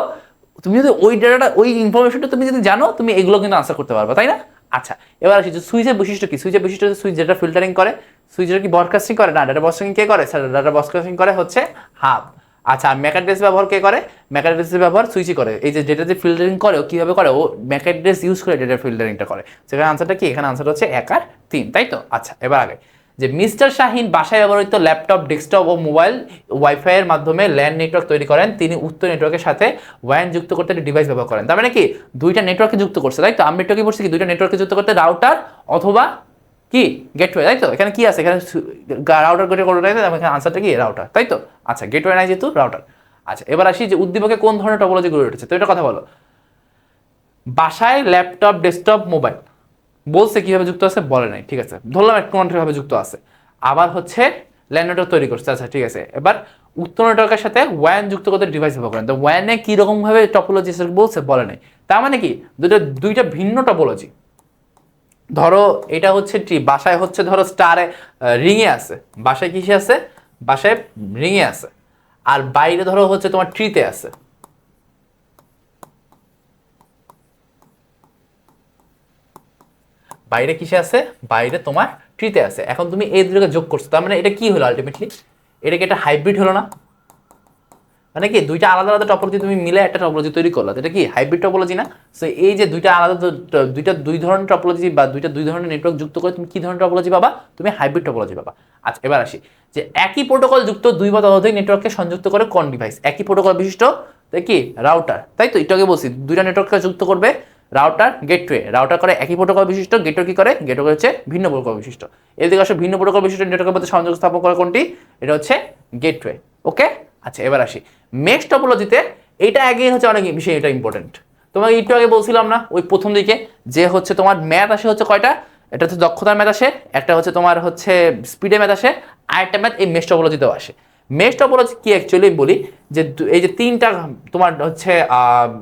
তুমি যদি ওই ডাটাটা, ওই ইনফরমেশনটা তুমি যদি জানো, তুমি এগুলো কিন্তু আনসার করতে পারবে, তাই না? আচ্ছা, এবার আসি যে সুইচের বৈশিষ্ট্য কি। সুইচের বৈশিষ্ট্য হচ্ছে সুইচ যেটা ফিল্টারিং করে, সুইচের কি ব্রডকাস্টিং করে না, ডাটা ব্রডকাস্টিং কে করে? স্যার ডাটা ব্রডকাস্টিং করে হচ্ছে হাব। আচ্ছা, ম্যাক অ্যাড্রেস ব্যবহার কে করে? ম্যাক অ্যাড্রেসের ব্যবহার সুইচই করে। এই যে ডেটা যে ফিল্টারিং করে ও কীভাবে করে? ও ম্যাক অ্যাড্রেস ইউজ করে ডেটা ফিল্টারিংটা করে। সেখানে আনসারটা কি? এখানে আনসার হচ্ছে 1 আর 3, তাই তো? আচ্ছা, এবার আগে যে মিস্টার শাহিন বাসায় ব্যবহৃত ল্যাপটপ, ডেস্কটপ ও মোবাইল ওয়াইফাই এর মাধ্যমে ল্যান্ড নেটওয়ার্ক তৈরি করেন। তিনি উক্ত নেটওয়ার্কের সাথে ওয়্যান যুক্ত করতে একটি ডিভাইস ব্যবহার করেন। তার মানে কি দুইটা নেটওয়ার্কে যুক্ত করছে, তাই তো? আমি একটু কি বলছি কি দুইটা নেটওয়ার্কে যুক্ত করতে রাউটার অথবা কি গেটওয়ে, তাই তো? এখানে কি আছে? এখানে রাউটার গেটওয়ে কোনটা, এখানে আনসারটা কি রাউটার, তাই তো? আচ্ছা, গেটওয়ে নাই যেহেতু রাউটার। আচ্ছা, এবার আসি যে উদ্দীপকে কোন ধরনের টপোলজি গড়ে উঠেছে, তো এটা কথা বলো। বাসায় ল্যাপটপ, ডেস্কটপ, মোবাইল বলছে কিভাবে যুক্ত আছে, বলে নাই। ঠিক আছে, ধরলাম কোনভাবে যুক্ত আছে। আবার হচ্ছে ল্যান্ড নেটওয়ার্ক তৈরি করছে। আচ্ছা, ঠিক আছে, এবার উত্তর নেটওয়ার্কের সাথে ওয়্যান যুক্ত করতে ডিভাইস ব্যবহার করেন। তো ওয়্যানে কিরকম ভাবে টপোলজি বলছে, বলে নাই। তার মানে কি দুইটা ভিন্ন টপোলজি। ধরো এটা হচ্ছে বাসায় হচ্ছে ধরো স্টারে রিংয়ে আছে, বাসায় কিসে আছে? বাসায় রিংয়ে আছে। আর বাইরে ধরো হচ্ছে তোমার ট্রিতে আছে। বাইরে কিসে আছে? বাইরে তোমার ট্রিতে আছে। এখন তুমি এই দুটোকে যোগ করছো, তার মানে এটা কি হলো আলটিমেটলি? এটা কি একটা হাইব্রিড হলো না? মানে কি দুইটা আলাদা আলাদা টপোলজি তুমি মিলে একটা টপোলজি তৈরি করলো, এটা কি হাইব্রিড টপোলজি না? সো এই যে দুইটা আলাদা দুই ধরনের টপোলজি বা দুই ধরনের নেটওয়ার্ক যুক্ত করে তুমি কি ধরনের টপোলজি পাবা? তুমি হাইব্রিড টপোলজি পাবা। আচ্ছা, এবার আসি যে একই প্রোটোকল যুক্ত দুই বা ততোধিক নেটওয়ার্ককে সংযুক্ত করে কোন ডিভাইস? একই প্রোটোকল বিশিষ্ট কি রাউটার, তাই তো? একটু আগে বলছি দুইটা নেটওয়ার্ককে যুক্ত করবে রাউটার, গেটওয়ে। রাউটার করে একই প্রোটোকল বিশিষ্ট, গেটওয়ে কি করে? গেটওয়ে হচ্ছে ভিন্ন প্রোটোকল বিশিষ্ট। এদিকে আসলে ভিন্ন প্রোটোকল বিশিষ্ট নেটওয়ার্কের মধ্যে সংযোগ স্থাপন করে কোনটি? এটা হচ্ছে গেটওয়ে। ওকে, আচ্ছা, এবার আসি মেশ টপোলজিতে। এটা আগে হচ্ছে অনেক বিষয়, এটা ইম্পর্টেন্ট। তোমাকে একটু আগে বলছিলাম না ওই প্রথম দিকে যে হচ্ছে তোমার ম্যাথ আসে হচ্ছে কয়টা? এটা হচ্ছে দক্ষতার ম্যাথ আসে, একটা হচ্ছে তোমার হচ্ছে স্পিডে ম্যাথ আসে, আর একটা ম্যাথ এই মেশ টপোলজিতেও আসে। মেশ টপোলজি কি অ্যাকচুয়ালি বলি যে এই যে তিনটা তোমার হচ্ছে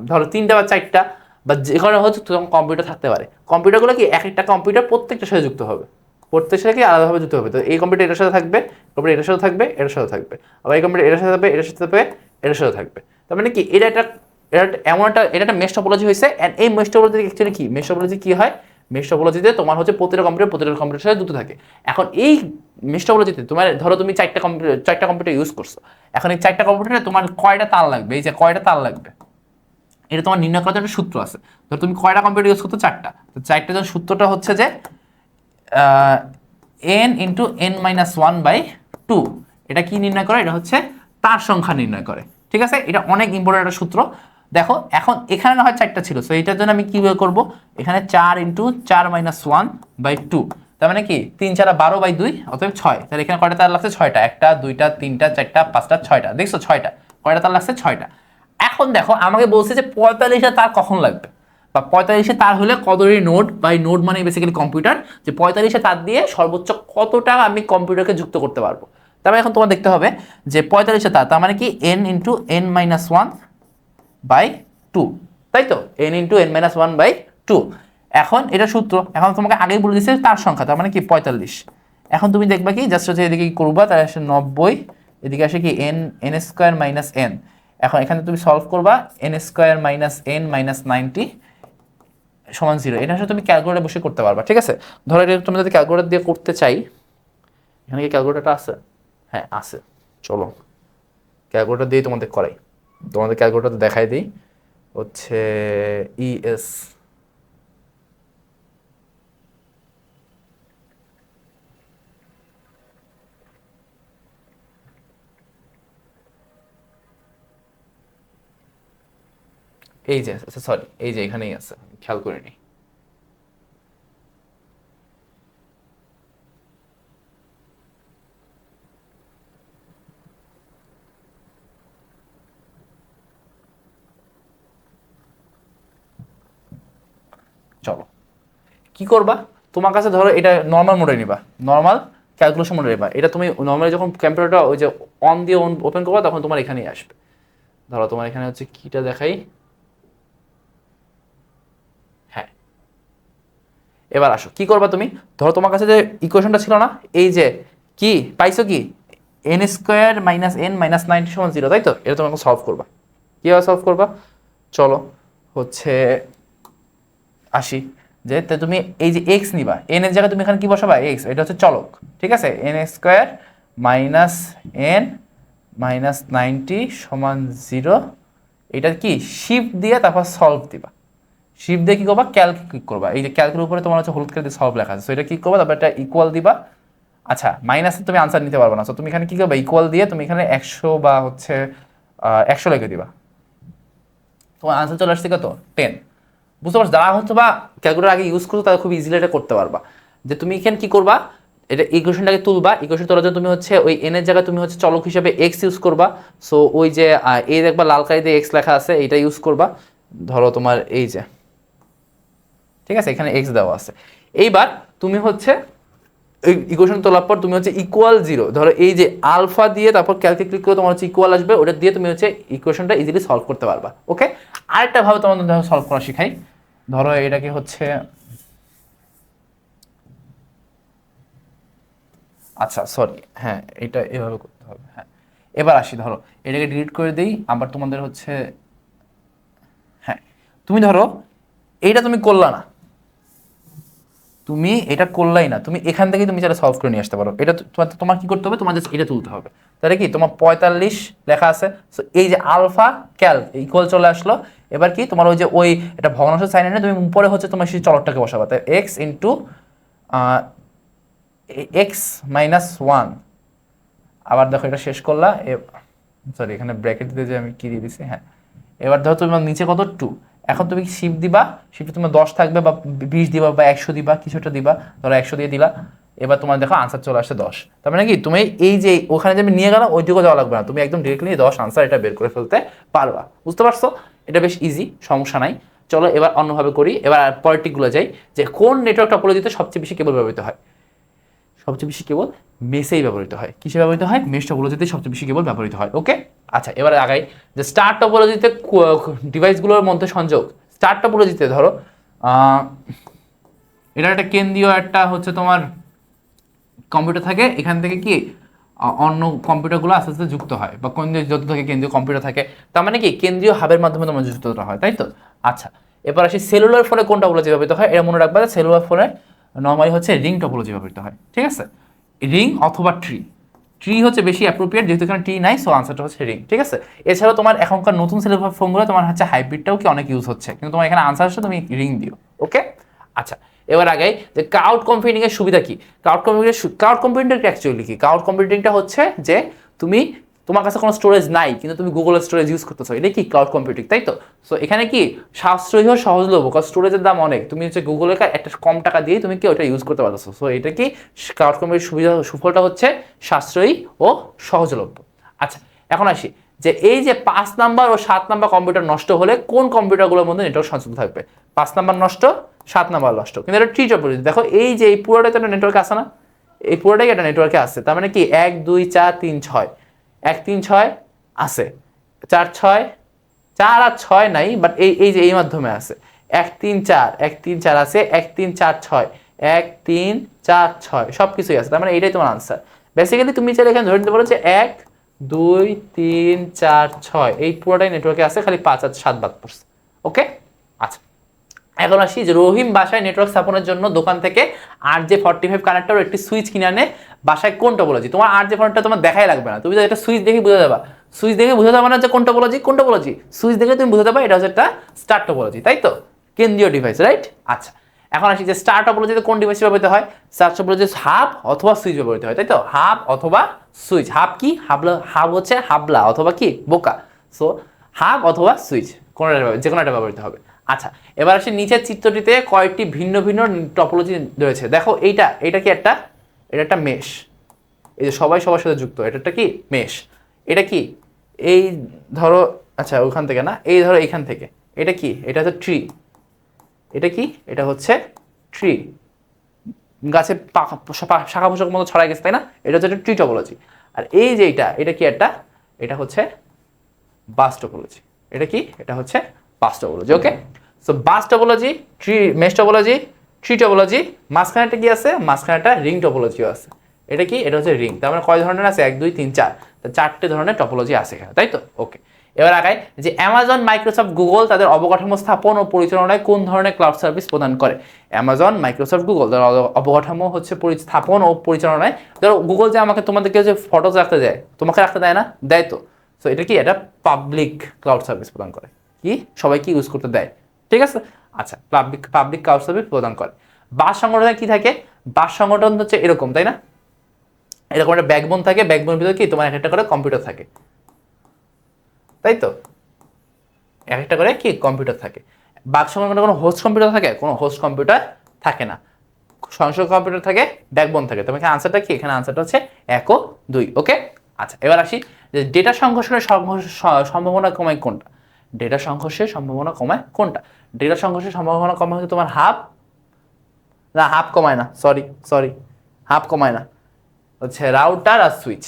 ধরো তিনটা বা চারটা বা যেখানে হচ্ছে তোমার কম্পিউটার থাকতে পারে। কম্পিউটারগুলো কি এক একটা কম্পিউটার প্রত্যেকটার সাথে যুক্ত হবে, প্রত্যেকের সাথে কি আলাদাভাবে যুক্ত হবে। তো এই কম্পিউটার এটার সাথে থাকবে, কম্পিউটার এটার সাথে থাকবে, এটার সাথে থাকবে, আবার এই কম্পিউটার এটার সাথে থাকবে, এটার সাথে থাকবে, এটার সাথে থাকবে। তার মানে কি এটা এমন একটা মেশ টপোলজি হয়েছে। এন্ড এই মেশ টপোলজি অ্যাকচুয়ালি কি, মেশ টপোলজি কি হয়? মেশ টপোলজিতে তোমার হচ্ছে প্রতিটা কম্পিউটারের সাথে যুক্ত থাকে। এখন এই মেশ টপোলজিতে তোমার ধরো তুমি চারটা কম্পিউটার ইউজ করছো। এখন এই চারটা কম্পিউটারে তোমার কয়টা তার লাগবে? এই যে কয়টা তার লাগবে এটা তোমার নির্ণয় করার একটা সূত্র আছে। ধরো তুমি কয়টা কম্পিউটার ইউজ করছো? চারটা। তো চারটা জন সূত্রটা হচ্ছে যে n into n minus one by two. এটা কি নির্ণয় করে? এটা হচ্ছে তার সংখ্যা নির্ণয় করে। ঠিক আছে, এটা অনেক ইম্পর্টেন্ট একটা সূত্র। দেখো এখন এখানে না হয় চারটা ছিল, সো এটার জন্য আমি কীভাবে করবো? এখানে 4 into 4 minus one by two. তার মানে কি 3 4 12 বাই 2 অতএব 6। তাহলে এখানে কয়টা তার লাগছে? 6টা। একটা, দুইটা, তিনটা, চারটা, পাঁচটা, 6টা। দেখছো 6টা কয়টা তার লাগছে? 6টা। এখন দেখো আমাকে বলছে যে 45টা তার কখন লাগবে, বা 45-এ তার হলে কতটি নোড, বা এই নোড মানে বেসিক্যালি কম্পিউটার, যে 45-এ তার দিয়ে সর্বোচ্চ কতটা আমি কম্পিউটারকে যুক্ত করতে পারবো। তারপরে এখন তোমার দেখতে হবে যে 45-এ তার মানে কি n into n minus one by two, তাই তো? n into n minus one by two. এখন এটা সূত্র, এখন তোমাকে আগেই বলে দিচ্ছে তার সংখ্যা, তার মানে কি 45। এখন তুমি দেখবা কি জাস্ট হচ্ছে এদিকে কি করবা, তার আসে 90, এদিকে আসে কি n স্কোয়ার মাইনাস n। এখন এখানে তুমি সলভ করবা n square minus n minus 90 সমান 0। এটা আসলে তুমি ক্যালকুলেটর বসে করতে পারবা। ঠিক আছে, ধরো এটা তুমি যদি ক্যালকুলেটর দিয়ে করতে চাই, এখানে কি ক্যালকুলেটরটা আছে? হ্যাঁ আছে, চলো ক্যালকুলেটর দিয়ে তোমাদের করাই। তোমাদের ক্যালকুলেটর দেখাই দিই, হচ্ছে ইএস এই যে, সরি এই যে এখানেই আছে, খেয়াল করে নি। চলো কি করবা, তোমার কাছে ধরো এটা নর্মাল মোডে নিবা, নর্মাল ক্যালকুলেশন মোডে নিবা। এটা তুমি নর্মালি যখন কম্পিউটারটা ওই যে অন দিয়ে ওপেন করবা তখন তোমার এখানেই আসবে। ধরো তোমার এখানে হচ্ছে কিটা দেখাই, হ্যাঁ এবার আসো কি করবা তুমি, ধরো তোমার কাছে যে ইকুয়েশনটা ছিল না, এই যে কি পাইছো কি N square minus N minus 90 সমান 0, তাই তো? এটা তোমাকে সলভ করবা। কীভাবে সলভ করবা, চলো হচ্ছে আসি যে তুমি এই যে এক্স নিবা, এন এর জায়গায় তুমি এখানে কি বসাবা, এক্স, এটা হচ্ছে চলক, ঠিক আছে? N square minus N minus 90 সমান 0, এটা কি শিফট দিয়ে তারপর সলভ দিবা। শিফট দিয়ে কি করবা, ক্যালক ক্লিক করবা, এই যে ক্যালকের উপরে তোমার হচ্ছে হলুদ কালার সলভ লেখা আছে, সো এটা কি করবা, তারপর এটা ইকুয়াল দিবা। আচ্ছা মাইনাসে তুমি আনসার নিতে পারবে না, সো তুমি এখানে কি করবা, ইকুয়াল দিয়ে তুমি এখানে 100 বা হচ্ছে 100 লিখে দিবা, তোমার আনসার চলে আসছে কত 10। বুঝতে পারছো? যারা হচ্ছে বা ক্যালকুলেটর আগে ইউজ করছো তারা খুব ইজিলি এটা করতে পারবা। যে তুমি এখানে কি করবা, এটা ইকুয়েশনটাকে তুলবা, ইকুয়েশন তোলার জন্য তুমি হচ্ছে ওই এন এর জায়গায় তুমি হচ্ছে চলক হিসাবে এক্স ইউজ করবা। সো ওই যে এই দেখবা লাল কালিতে এক্স লেখা আছে, এটা ইউজ করবা। ধরো তোমার এই যে, ঠিক আছে, এখানে এক্স দেওয়া আছে। এইবার তুমি হচ্ছে ইকুয়েশন তোলার পর তুমি হচ্ছে ইকুয়াল 0, ধরো এই যে আলফা দিয়ে তারপর ক্যালকুলেট ক্লিক করে তোমার হচ্ছে ইকুয়াল আসবে, ওটা দিয়ে তুমি হচ্ছে ইকুয়েশনটা ইজিলি সলভ করতে পারবা। ওকে, আরেকটা ভাবে তোমাদের ধরো সলভ করা শিখাই। ধরো এটাকে হচ্ছে, আচ্ছা সরি, হ্যাঁ এটা এভাবে করতে হবে। হ্যাঁ এবার আসি, ধরো এটাকে ডিলিট করে দিই, আবার তোমাদের হচ্ছে, হ্যাঁ তুমি ধরো এইটা তুমি করলা না, তুমি এটা করলাই না, তুমি এখান থেকে তুমি যেটা সলভ করে নিয়ে আসতে পারো। এটা তোমার কি করতে হবে, তোমার জাস্ট এটা তুলতে হবে। তাহলে কি তোমার 45 লেখা আছে, সো এই যে আলফা ক্যাল ইকুয়াল চলে আসলো। এবার কি তোমার ওই যে ওই এটা ভগ্নাংশ সাইন এনে তুমি উপরে হচ্ছে তোমার সেই চলকটাকে বসাবা, তাই এক্স ইন্টু এক্স মাইনাস 1। আবার দেখো এটা শেষ করলা, সরি এখানে ব্র্যাকেট দিতে যে আমি কি দিয়ে দিছি, হ্যাঁ এবার ধরো তোমার নিচে কত 2, এখন তুমি শিফট দিবা, শিফটে তোমার 10 থাকবে বা 20 দিবা বা 100 দিবা, কিছুটা দিবা, ধরো 100 দিয়ে দিলা। এবার তোমার দেখো আনসার চলে আসছে 10। তার মানে কি তুমি এই যে ওখানে যে আমি নিয়ে গেলাম ওইটুকু যাওয়া লাগবে না, তুমি একদম ডিরেক্টলি 10 আনসার এটা বের করে ফেলতে পারবা। বুঝতে পারছো? এটা বেশ ইজি, সমস্যা নাই। চলো এবার অন্যভাবে করি, এবার পলিটিকগুলো যাই, যে কোন নেটওয়ার্ক টপোলজিতে সবচেয়ে বেশি কেবল ব্যবহৃত হয়। সবচেয়ে বেশি কেবল মেসেই ব্যবহৃত হয়। কিসে ব্যবহৃত হয়? মেশ টপোলজিতে সবচেয়ে বেশি কেবল ব্যবহৃত হয়। ওকে, আচ্ছা এবার আগাই, যে স্টার টপোলজিতে ডিভাইসগুলোর মধ্যে সংযোগ। স্টার টপোলজিতে ধরো এটা একটা কেন্দ্রীয় একটা হচ্ছে তোমার কম্পিউটার থাকে, এখান থেকে কি অন্য কম্পিউটারগুলো আস্তে আস্তে যুক্ত হয়, বা কেন্দ্রীয় যত থাকে কেন্দ্রীয় কম্পিউটার থাকে, তার মানে কি কেন্দ্রীয় হাবের মাধ্যমে তোমার যুক্তটা হয়, তাই তো? আচ্ছা এবার আসি সেলুলার ফোনে কোন টপোলজি ব্যবহৃত হয়। এটা মনে রাখবা, সেলুলার ফোনে নর্মালি হচ্ছে রিং টপোলজি ব্যবহৃত হয়, ঠিক আছে? রিং অথবা ট্রি, ট্রি হচ্ছে বেশি অ্যাপ্রোপ্রিয়েট, যেহেতু এখানে ট্রি নাই, সো আনসারটা হচ্ছে রিং, ঠিক আছে? এছাড়াও তোমার এখনকার নতুন সেলুলার ফোনগুলো তোমার হচ্ছে হাইব্রিডটাও কি অনেক ইউজ হচ্ছে, কিন্তু তোমার এখানে আনসার হচ্ছে তুমি রিং দিও। ওকে, আচ্ছা এবার আগে যে ক্লাউড কম্পিউটিং এর সুবিধা কি। ক্লাউড কম্পিউটিংটা অ্যাকচুয়ালি কি, ক্লাউড কম্পিউটিংটা হচ্ছে যে তুমি তোমার কাছে কোনো স্টোরেজ নাই কিন্তু তুমি গুগলের স্টোরেজ ইউজ করতেছো, এটা কি ক্লাউড কম্পিউটিং, তাই তো? সো এখানে কি সাশ্রয়ী ও সহজলভ্য, কারণ স্টোরেজের দাম অনেক, তুমি হচ্ছে গুগলের একটা কম টাকা দিয়ে তুমি কি ওটা ইউজ করতে পারছো। সো এটা কি ক্লাউড কম্পিউটিং সুবিধা, সুফলটা হচ্ছে সাশ্রয়ী ও সহজলভ্য। আচ্ছা এখন আসি, যে এই যে 5 নাম্বার ও 7 নাম্বার কম্পিউটার নষ্ট হলে কোন কম্পিউটারগুলোর মধ্যে নেটওয়ার্ক সংযুক্ত থাকবে। 5 নাম্বার নষ্ট, 7 নাম্বার নষ্ট, কিন্তু এটা ট্রি টপোলজি। দেখো এই যে এই পুরোটাই তো একটা নেটওয়ার্কে আসে না, এই পুরোটাই একটা নেটওয়ার্কে আসছে, তার মানে কি 1 2 4 3 6, 1 3 6 আছে, 4 6, 4 আর 6 নাই, বাট এই যে এই মাধ্যমে আছে 1 3 4, 1 3 4 আছে, 1 3 4 6, 1 3 4 6 সব কিছুই আছে, তার মানে এটাই তোমার আনসার। বেসিক্যালি তুমি চাইলে এখানে ধরে নিতে পারো যে 1 2 3 4 6 এই পুরোটাই নেটওয়ার্কে আছে, খালি 5 আর 7 বাদ পড়ছে। ওকে, আচ্ছা এখন আসি যে রহিম বাসায় নেটওয়ার্ক স্থাপনের জন্য দোকান থেকে RJ45 কানেক্টর একটি সুইচ কিনে আনে, বাসায় কোন টপোলজি। তোমার RJ45 তোমার দেখাই লাগবে না, তুমি তো এটা সুইচ দেখে বুঝে যাবা, সুইচ দেখে বুঝে যাবে না যে কোন টপোলজি, কোন টপোলজি, সুইচ দেখে তুমি বুঝে যাবে এটা হচ্ছে একটা স্টার টপোলজি, তাই তো? কেন্দ্রীয় ডিভাইস, রাইট? আচ্ছা এখন আসি যে স্টার টপোলজিতে কোন ডিভাইস ব্যবহৃত হয়। স্টার টপোলজি হাব অথবা সুইচ ব্যবহৃত হয়, তাই তো? হাব অথবা সুইচ। হাব কি, হাব হচ্ছে হাবলা অথবা কি বোকা, সো হাব অথবা সুইচ কোনটা, যে কোনো একটা ব্যবহৃত হবে। আচ্ছা এবার আসি নিচের চিত্রটিতে কয়েকটি ভিন্ন ভিন্ন টপোলজি রয়েছে। দেখো এটা কি এটা একটা মেশ, এই যে সবাই সবার সাথে যুক্ত, এটা একটা কি মেশ। এটা কি এই ধরো, আচ্ছা ওখান থেকে না, এই ধরো এখান থেকে, এটা কি, এটা হচ্ছে ট্রি, এটা কি? এটা হচ্ছে ট্রি, গাছে শাখা পোশাক মতো ছড়াই গেছে, তাই না? এটা হচ্ছে ট্রি টপোলজি। আর এই যে এটা কি একটা, এটা হচ্ছে বাস টপোলজি। এটা কি? এটা হচ্ছে bus topology. Okay, so bus topology, tree, mesh topology, tree topology, মাঝখানেটা কি আছে? মাঝখানেটা রিং টপোলজিও আছে। এটা কি? এটা হচ্ছে রিং। তার মানে কয় ধরনের আছে? 1 2 3 4, চারটে ধরনের টপোলজি আছে এখানে, তাই তো? ওকে, এবার আগায় যে অ্যামাজন, মাইক্রোসফট, গুগল তাদের অবকাঠামো স্থাপন ও পরিচালনায় কোন ধরনের ক্লাউড সার্ভিস প্রদান করে? অ্যামাজন, মাইক্রোসফট, গুগল তাদের অবকাঠামো হচ্ছে স্থাপন ও পরিচালনায়, ধরো গুগল যে আমাকে তোমাদেরকে যে ফটোজ রাখতে দেয়, তোমাকে রাখতে দেয় না? দেয় তো। সো এটা কি? এটা পাবলিক ক্লাউড সার্ভিস প্রদান করে, কি সবাইকে ইউজ করতে দেয়, ঠিক আছে? আচ্ছা, পাবলিক ক্লাউড সার্ভিস প্রদান করে। বাস সংগঠনে কি থাকে? বাস সংগঠন হচ্ছে এরকম, তাই না? এরকম একটা ব্যাকবোন থাকে, ব্যাকবোনের ভিতরে কি তোমার একটা করে কম্পিউটার থাকে, তাই তো? একটা করে কি কম্পিউটার থাকে। বাস সংগঠনে কোনো হোস্ট কম্পিউটার থাকে? কোনো হোস্ট কম্পিউটার থাকে না, সংসদ কম্পিউটার থাকে, ব্যাকবোন থাকে। তোমাকে আনসারটা কি? এখানে আনসারটা হচ্ছে 1 ও 2। ওকে, আচ্ছা এবার আসি যে ডেটা সংঘর্ষণের সম্ভাবনা কমায় কোনটা? ডেটা সংঘর্ষের সম্ভাবনা কমায় কোনটা? ডেটা সংঘর্ষের সম্ভাবনা কমায় হচ্ছে তোমার হাফ কমায় না, সরি হাফ কমায় না, হচ্ছে রাউটার আর সুইচ।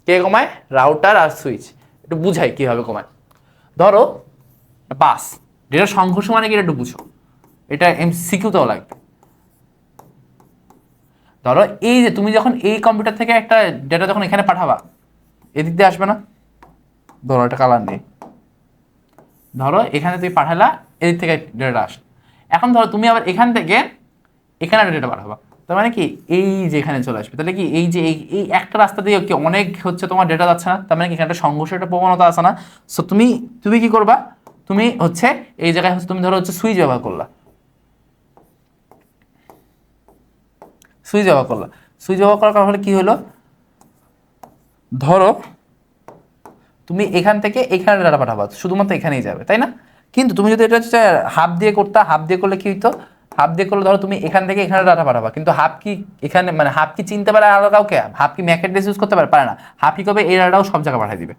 কে কমায়? রাউটার আর সুইচ। একটু বুঝাই কিভাবে কমায়। ধরো বাস, ডেটা সংঘর্ষ মানে কি একটু বুঝো, এটা এমসিকিউতেও লাগবে। ধরো এই যে তুমি যখন এই কম্পিউটার থেকে একটা ডেটা যখন এখানে পাঠাবা, এদিক দিয়ে আসবে না? ধরো একটা কালার নেই, ধরো এখানে তুমি পাঠালা, এদিক থেকে ডেটা আসে। এখন ধরো তুমি আবার এখান থেকে এখানে একটা ডেটা পাঠাবা, তার মানে কি এই যে এখানে চলে আসবে। তাহলে কি এই যে এই একটা রাস্তা দিয়ে কি অনেক হচ্ছে তোমার ডেটা যাচ্ছে না? তার মানে কি এখানে একটা সংঘর্ষের একটা প্রবণতা আছে না? সো তুমি কি করবা? তুমি হচ্ছে এই জায়গায় হচ্ছে তুমি ধরো হচ্ছে সুইচ ব্যবহার করলা, সুইচ ব্যবহার করার কারণে কি হলো? ধরো তুমি এখান থেকে এখানে ডাটা পাঠাবা, শুধুমাত্র এখানেই যাবে, তাই না? কিন্তু তুমি যদি এটা হচ্ছে হাফ দিয়ে করতা, হাফ দিয়ে করলে কি হইতো? হাফ দিয়ে করলে ধরো তুমি এখান থেকে এখানে ডাটা পাঠাবা, কিন্তু হাফ কি এখানে মানে হাফ কি চিনতে পারে আলাদা কাউকে? হাফ কি ম্যাক অ্যাড্রেস ইউজ করতে পারে না? হাফ কি করবে? এই ডাটাও সব জায়গায় পাঠিয়ে দিবে।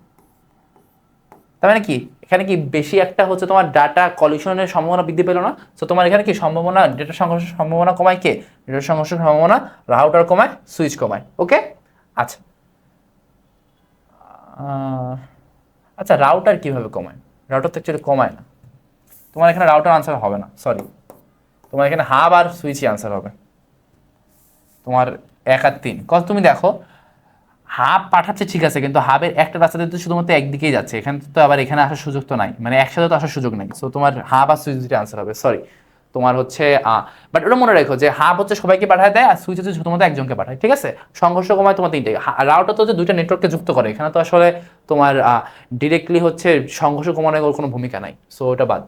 তার মানে কি এখানে কি বেশি একটা হচ্ছে তোমার ডাটা কলিশনের সম্ভাবনা বৃদ্ধি পেল না? সো তোমার এখানে কি সম্ভাবনা, ডেটা সংঘর্ষের সম্ভাবনা কমায় কে? ডেটা সংঘর্ষের সম্ভাবনা রাউটার কমায়, সুইচ কমায়। ওকে, আচ্ছা আচ্ছা রাউটার কিভাবে কমায়? রাউটার তো অ্যাকচুয়ালি কমায় না। তোমার এখানে রাউটার আনসার হবে না, সরি, তোমার এখানে হাব আর সুইচই আনসার হবে। তোমার 1 আর 3, কজ তুমি দেখো হাব পাঠাচ্ছে ঠিক আছে, কিন্তু হাবের একটা রাস্তাতে তো শুধুমাত্র একদিকেই যাচ্ছে, এখানে তো আবার এখানে আসার সুযোগ তো নাই, মানে একসাথে তো আসার সুযোগ নাই। সো তোমার হাব আর সুইচ দুটো আনসার হবে, সরি। তোমার হচ্ছে বাট ওটা মনে রাখো যে হাব হচ্ছে সবাইকে পাঠায় দেয়, আর সুইচ হচ্ছে শুধুমাত্র একজনকে পাঠায়, ঠিক আছে? সংঘর্ষ কমায় তোমার 3টে। রাউটার তো হচ্ছে 2টা নেটওয়ার্ককে যুক্ত করে, এখানে তো আসলে তোমার ডিরেক্টলি হচ্ছে সংঘর্ষ কমানোর কোনো ভূমিকা নাই। সো ওটা বাদ।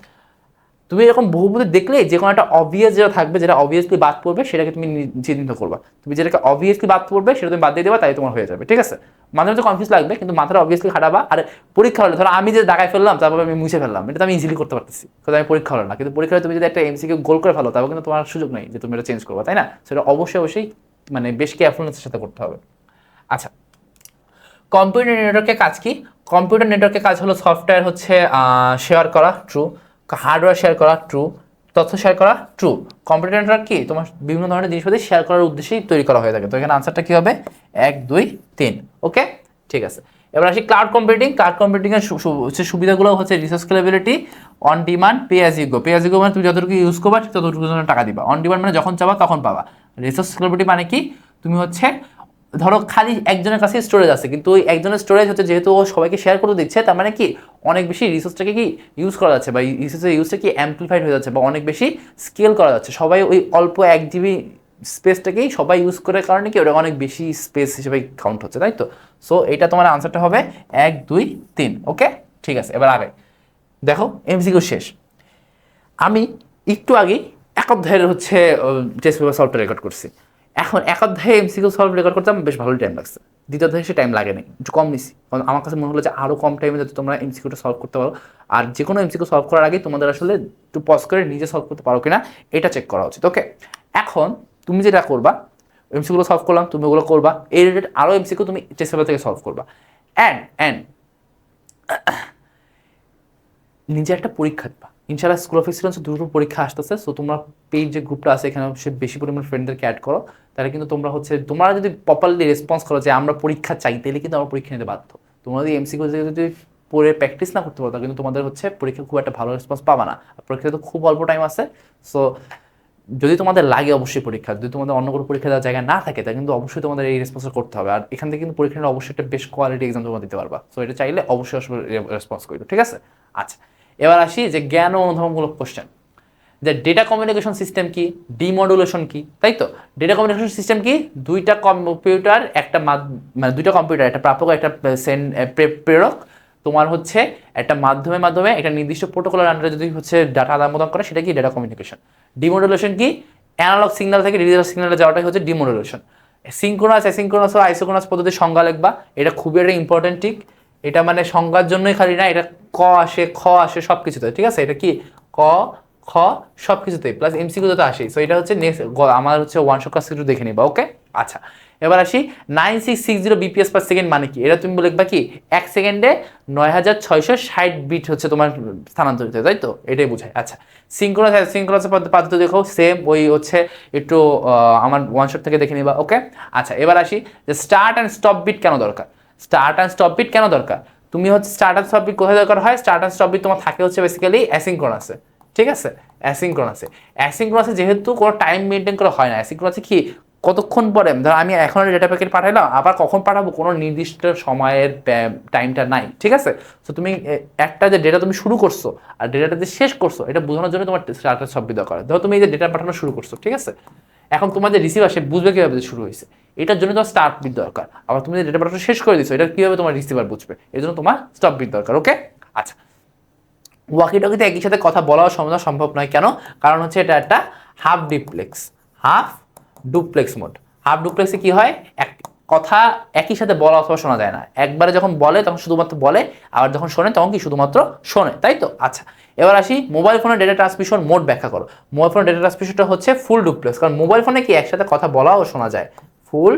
তুমি এরকম বহুপদী দেখলে যে কোনো একটা অবভিয়াস যেটা থাকবে, যেটা অবভিয়াসলি বাদ পড়বে, সেটাকে তুমি চিহ্নিত করবা। তুমি যেটাকে অবভিয়াসলি বাদ পড়বে সেটা তুমি বাদ দিয়ে দেবা, তাই তোমার হয়ে যাবে, ঠিক আছে? মাঝে মাঝে কনফিউজ লাগবে, কিন্তু মাথাটা অবভিয়াসলি খাটাবা। আর পরীক্ষা হলে ধরো আমি যে দাগায় ফেললাম, তারপর আমি মুছে ফেললাম, এটা তো আমি ইজিলি করতে পারতেছি, কারণ আমি পরীক্ষা হলো না। কিন্তু পরীক্ষা হলে তুমি যদি একটা এমসিকিউ গোল করে ফেলো, তারপর কিন্তু তোমার সুযোগ নেই যে তুমি এটা চেঞ্জ করবা, তাই না? সেটা অবশ্যই মানে বেশ কেয়ারফুলনেসের সাথে করতে হবে। আচ্ছা, কম্পিউটার নেটওয়ার্কের কাজ কি? কম্পিউটার নেটওয়ার্কের কাজ হলো সফটওয়্যার হচ্ছে শেয়ার করা, ট্রু। হার্ডওয়্যার শেয়ার করা, ট্রু। তথ্য শেয়ার করা, ট্রু। কম্পিউটার নেটওয়ার্ক কি? তোমার বিভিন্ন ধরনের জিনিসপাতি শেয়ার করার উদ্দেশ্যেই তৈরি করা হয়ে থাকে। তো এখানে আনসারটা কি হবে? 1 2 3। ওকে, ঠিক আছে। এবার আসি ক্লাউড কম্পিউটিং। ক্লাউড কম্পিউটিং এর হচ্ছে সুবিধাগুলো হচ্ছে resource scalability, on demand, pay as you go. Pay as you go মানে তুমি যতটুকু ইউজ করবা ততটুকু টাকা দিবা। অন ডিমান্ড মানে যখন চাবা তখন পাবা। রিসোর্স স্কেলেবিলিটি মানে কি? তুমি হচ্ছে ধরো খালি একজনের কাছে স্টোরেজ আছে, কিন্তু ওই একজনের স্টোরেজ হচ্ছে যেহেতু ও সবাইকে শেয়ার করে দিচ্ছে, তার মানে কি অনেক বেশি রিসোর্সটাকে কি ইউজ করা যাচ্ছে, বা রিসোর্সের ইউজটা কি অ্যাম্পলিফাইড হয়ে যাচ্ছে, বা অনেক বেশি স্কেল করা যাচ্ছে। সবাই ওই অল্প 1 জিবি স্পেসটাকেই সবাই ইউজ করার কারণে কি ওটা অনেক বেশি স্পেস হিসেবে কাউন্ট হচ্ছে, তাই তো? সো এটা তোমার আনসারটা হবে 1 2 3। ওকে, ঠিক আছে। এবার আগে দেখো এমসিকিউ শেষ। আমি একটু আগেই এক অধ্যায়ের হচ্ছে টেস্ট পেপার সলভটা রেকর্ড করছি। এখন এক অধ্যায়ে এমসিকিউ সলভ রেকর্ড করতে আমার বেশ ভালোই টাইম লাগছে। দ্বিতীয় অধ্যায়ে সে টাইম লাগে নাই, একটু কম নিছি, কারণ আমার কাছে মনে হলো যে আরও কম টাইমে যাতে তোমরা এমসিকিউটা সলভ করতে পারো। আর যে কোনো এমসিকিউ সলভ করার আগে তোমাদের আসলে একটু পজ করে নিজে সলভ করতে পারো কিনা এটা চেক করা উচিত। ওকে, এখন তুমি যেটা করবা, এমসিকিউগুলো সলভ করলাম, তুমি ওগুলো করবা, এই রিলেটেড আরও এমসিকিউ তুমি টেস্ট পেপার থেকে সলভ করবা। অ্যান্ড নিজে একটা পরীক্ষা দিবা। ইনশাআল্লাহ স্কুল অফ এক্সিলেন্স দ্রুত পরীক্ষা আসতেছে। সো তোমরা পেইড যে গ্রুপটা আছে এখানে অবশ্যই বেশি পরিমাণ ফ্রেন্ডদেরকে অ্যাড করো, তাহলে কিন্তু তোমরা যদি প্রপারলি রেসপন্স করো যে আমরা পরীক্ষা চাই, তাহলে কিন্তু আমরা পরীক্ষা নিতে বাধ্য। তোমরা যদি এমসিকিউ যদি পড়ে প্র্যাকটিস না করতে পারো, কিন্তু তোমাদের হচ্ছে পরীক্ষা খুব একটা ভালো রেসপন্স পাবা না। পরীক্ষা তো খুব অল্প টাইম আছে। সো যদি তোমাদের লাগে অবশ্যই পরীক্ষা, যদি তোমাদের অন্য কোনো পরীক্ষা দেওয়ার জায়গা না থাকে, তাহলে কিন্তু অবশ্যই তোমাদের এই রেসপন্সটা করতে হবে। আর এখান থেকে কিন্তু পরীক্ষাটা অবশ্যই একটা বেশ কোয়ালিটি এক্সাম তোমরা দিতে পারবা। সো এটা চাইলে অবশ্যই রেসপন্স করবে, ঠিক আছে? আচ্ছা, এবার আসি যে জ্ঞান ও অনুধাবনমূলক কোশ্চেন। যে ডেটা কমিউনিকেশন সিস্টেম কি, ডিমডুলেশন কি, তাই তো? ডেটা কমিউনিকেশন সিস্টেম কি? দুইটা কম্পিউটার মানে দুইটা কম্পিউটার, একটা প্রাপক একটা প্রেরক, তোমার হচ্ছে একটা মাধ্যমে একটা নির্দিষ্ট প্রোটোকলের আন্ডারে যদি হচ্ছে ডাটা আদান প্রদান করে, সেটা কি ডেটা কমিউনিকেশন। ডিমডুলেশন কি? অ্যানালগ সিগন্যাল থেকে ডিজিটাল সিগন্যালে যাওয়াটাই হচ্ছে ডিমডুলেশন। সিনক্রোনাস অ্যাসিনক্রোনাস ও আইসোক্রোনাস পদ্ধতির সংজ্ঞা লিখবা, এটা খুবই একটা ইম্পর্টেন্ট ঠিক। এটা মানে সংজ্ঞার জন্যই খালি না, এটা ক আসে খ আসে সব কিছুতে, ঠিক আছে? এটা কি ক খ সব কিছুতেই, প্লাস এমসিকিউতে তো আসেই। সো এটা হচ্ছে নেক্সট আমার হচ্ছে ওয়ান শট কাজ একটু দেখে নিবা, ওকে? আচ্ছা, এবার আসি 9660 বিপিএস পার সেকেন্ড মানে কি? এটা তুমি লিখবা কি 1 সেকেন্ডে 9660 বিট হচ্ছে তোমার স্থানান্তরিত, তাই তো? এটাই বোঝায়। আচ্ছা, সিনক্রোনাস পদ্ধতি দেখো সেম, ওই হচ্ছে একটু আমার ওয়ান শট থেকে দেখে নিবা, ওকে? আচ্ছা, এবার আসি যে স্টার্ট অ্যান্ড স্টপ বিট কেন দরকার। স্টার্ট অ্যান্ড স্টপ বিট কেন দরকার? তুমি হচ্ছে স্টার্ট অ্যান্ড স্টপ বিট কোথায় দরকার হয়? স্টার্ট অ্যান্ড স্টপ বিট তোমার থাকে হচ্ছে বেসিক্যালি অ্যাসিনক্রোনাসে, ঠিক আছে? অ্যাসিনক্রোনাসে যেহেতু কোনো টাইম মেনটেন করা হয় না, অ্যাসিনক্রোনাসে কি কতক্ষণ পরে, ধর আমি এখন ডেটা প্যাকেট পাঠাইলাম, আবার কখন পাঠাবো কোনো নির্দিষ্ট সময়ের টাইমটা নাই, ঠিক আছে? তো তুমি একটা যে ডেটা তুমি শুরু করছো আর ডেটাটা যে শেষ করছো, এটা বোঝানোর জন্য তোমার স্টার্ট অ্যান্ড স্টপ বিট দরকার। ধরো তুমি এই যে ডেটা পাঠানো শুরু করছো, ঠিক আছে? এখন তোমার যে রিসিভার সে বুঝবে কিভাবে শুরু হয়েছে, এটার জন্য তোমার স্টার্ট বিট দরকার। আবার তুমি যে ডেটা পাঠানো শেষ করে দিচ্ছ, এটা কিভাবে তোমার রিসিভার বুঝবে, এর জন্য তোমার স্টপ বিট দরকার, ওকে? আচ্ছা, ওয়াকি টকিতে একই সাথে কথা বলাও সম্ভব নয়, কেন? কারণ হচ্ছে এটা একটা হাফ ডুপ্লেক্স মোড। হাফ ডুপ্লেক্সে কি হয়, এক কথা একই সাথে বলা অথবা শোনা যায় না। একবারে যখন বলে তখন শুধুমাত্র বলে, আবার যখন শোনে তখন কি শুধুমাত্র শোনে, তাই তো? আচ্ছা, এবার আসি মোবাইল ফোনের ডেটা ট্রান্সমিশন মোড ব্যাখ্যা করো। মোবাইল ফোনের ডেটা ট্রান্সমিশনটা হচ্ছে ফুল ডুপ্লেক্স, কারণ মোবাইল ফোনে কি একসাথে কথা বলা ও শোনা যায়, ফুল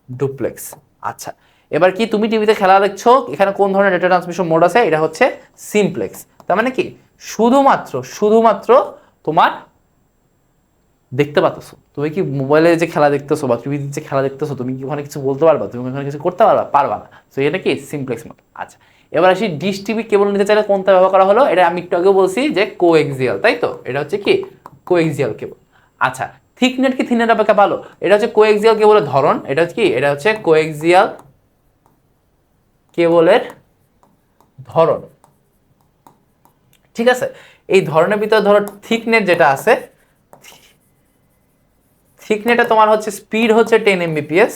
ডুপ্লেক্স। আচ্ছা, এবার কি তুমি টিভিতে খেলা দেখছো, এখানে কোন ধরনের ডেটা ট্রান্সমিশন মোড আছে? এটা হচ্ছে সিমপ্লেক্স। তার মানে কি শুধুমাত্র তোমার দেখতে পাচ্ছ, তুমি কি মোবাইলে যে খেলা দেখতেছো বা টিভিতে যে খেলা দেখতেছো, তুমি কি ওখানে কিছু বলতে পারবা, তুমি ওখানে কিছু করতে পারবা না। তো এটা কি সিমপ্লেক্স মোড। আচ্ছা, এবার আসি ডিশ টিভি কেবল নিতে চাইলে কোনটা ব্যবহার করা হলো? এটা আমি একটু আগেও বলছি যে কোএক্সিয়াল, তাই তো? এটা হচ্ছে কি কোএক্সিয়াল কেবল। আচ্ছা, থিকনেট কি থিকনেট অপেক্ষা ভালো? এটা হচ্ছে কোএক্সিয়াল কেবলের ধরন, এটা হচ্ছে কি, এটা হচ্ছে কোএক্সিয়াল কেবলের ধরন, ঠিক আছে? এই ধরনের ভিতরে ধরো থিকনেট যেটা আছে, থিকনেটে তোমার হচ্ছে স্পিড হচ্ছে 10 Mbps,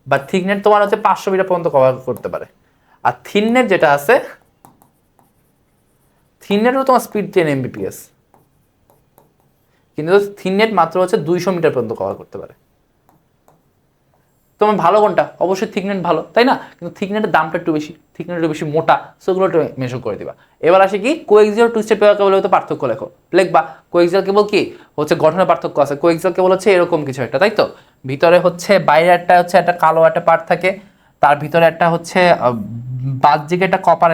বা থিকনেট তোমার হচ্ছে 500 মিটার পর্যন্ত কভার করতে পারে। আর থিননেট যেটা আছে, থিননেটও তোমার স্পিড 10 Mbps, কিন্তু থিননেট মাত্র হচ্ছে 200 মিটার পর্যন্ত কভার করতে পারে। তোমার ভালো কোনটা? অবশ্যই থিকনেট ভালো, তাই না? কিন্তু থিকনেটের দামটা একটু বেশি, থিকনেট একটু বেশি মোটা, সেগুলো একটু মেনশন করে দিবা। এবার আসে কি কোএক্সিয়াল টুইস্টেড পেপার কেবল হতে পার্থক্য লেখো, লিখবা কোএক্সিয়াল কেবল কি হচ্ছে গঠনের পার্থক্য আছে। কোএক্সিয়াল কেবল হচ্ছে এরকম কিছু একটা, তাই তো? ভিতরে হচ্ছে বাইরে একটা হচ্ছে একটা কালো একটা পার্ট থাকে, তার ভিতরে একটা হচ্ছে বাহ্যিক একটা কপার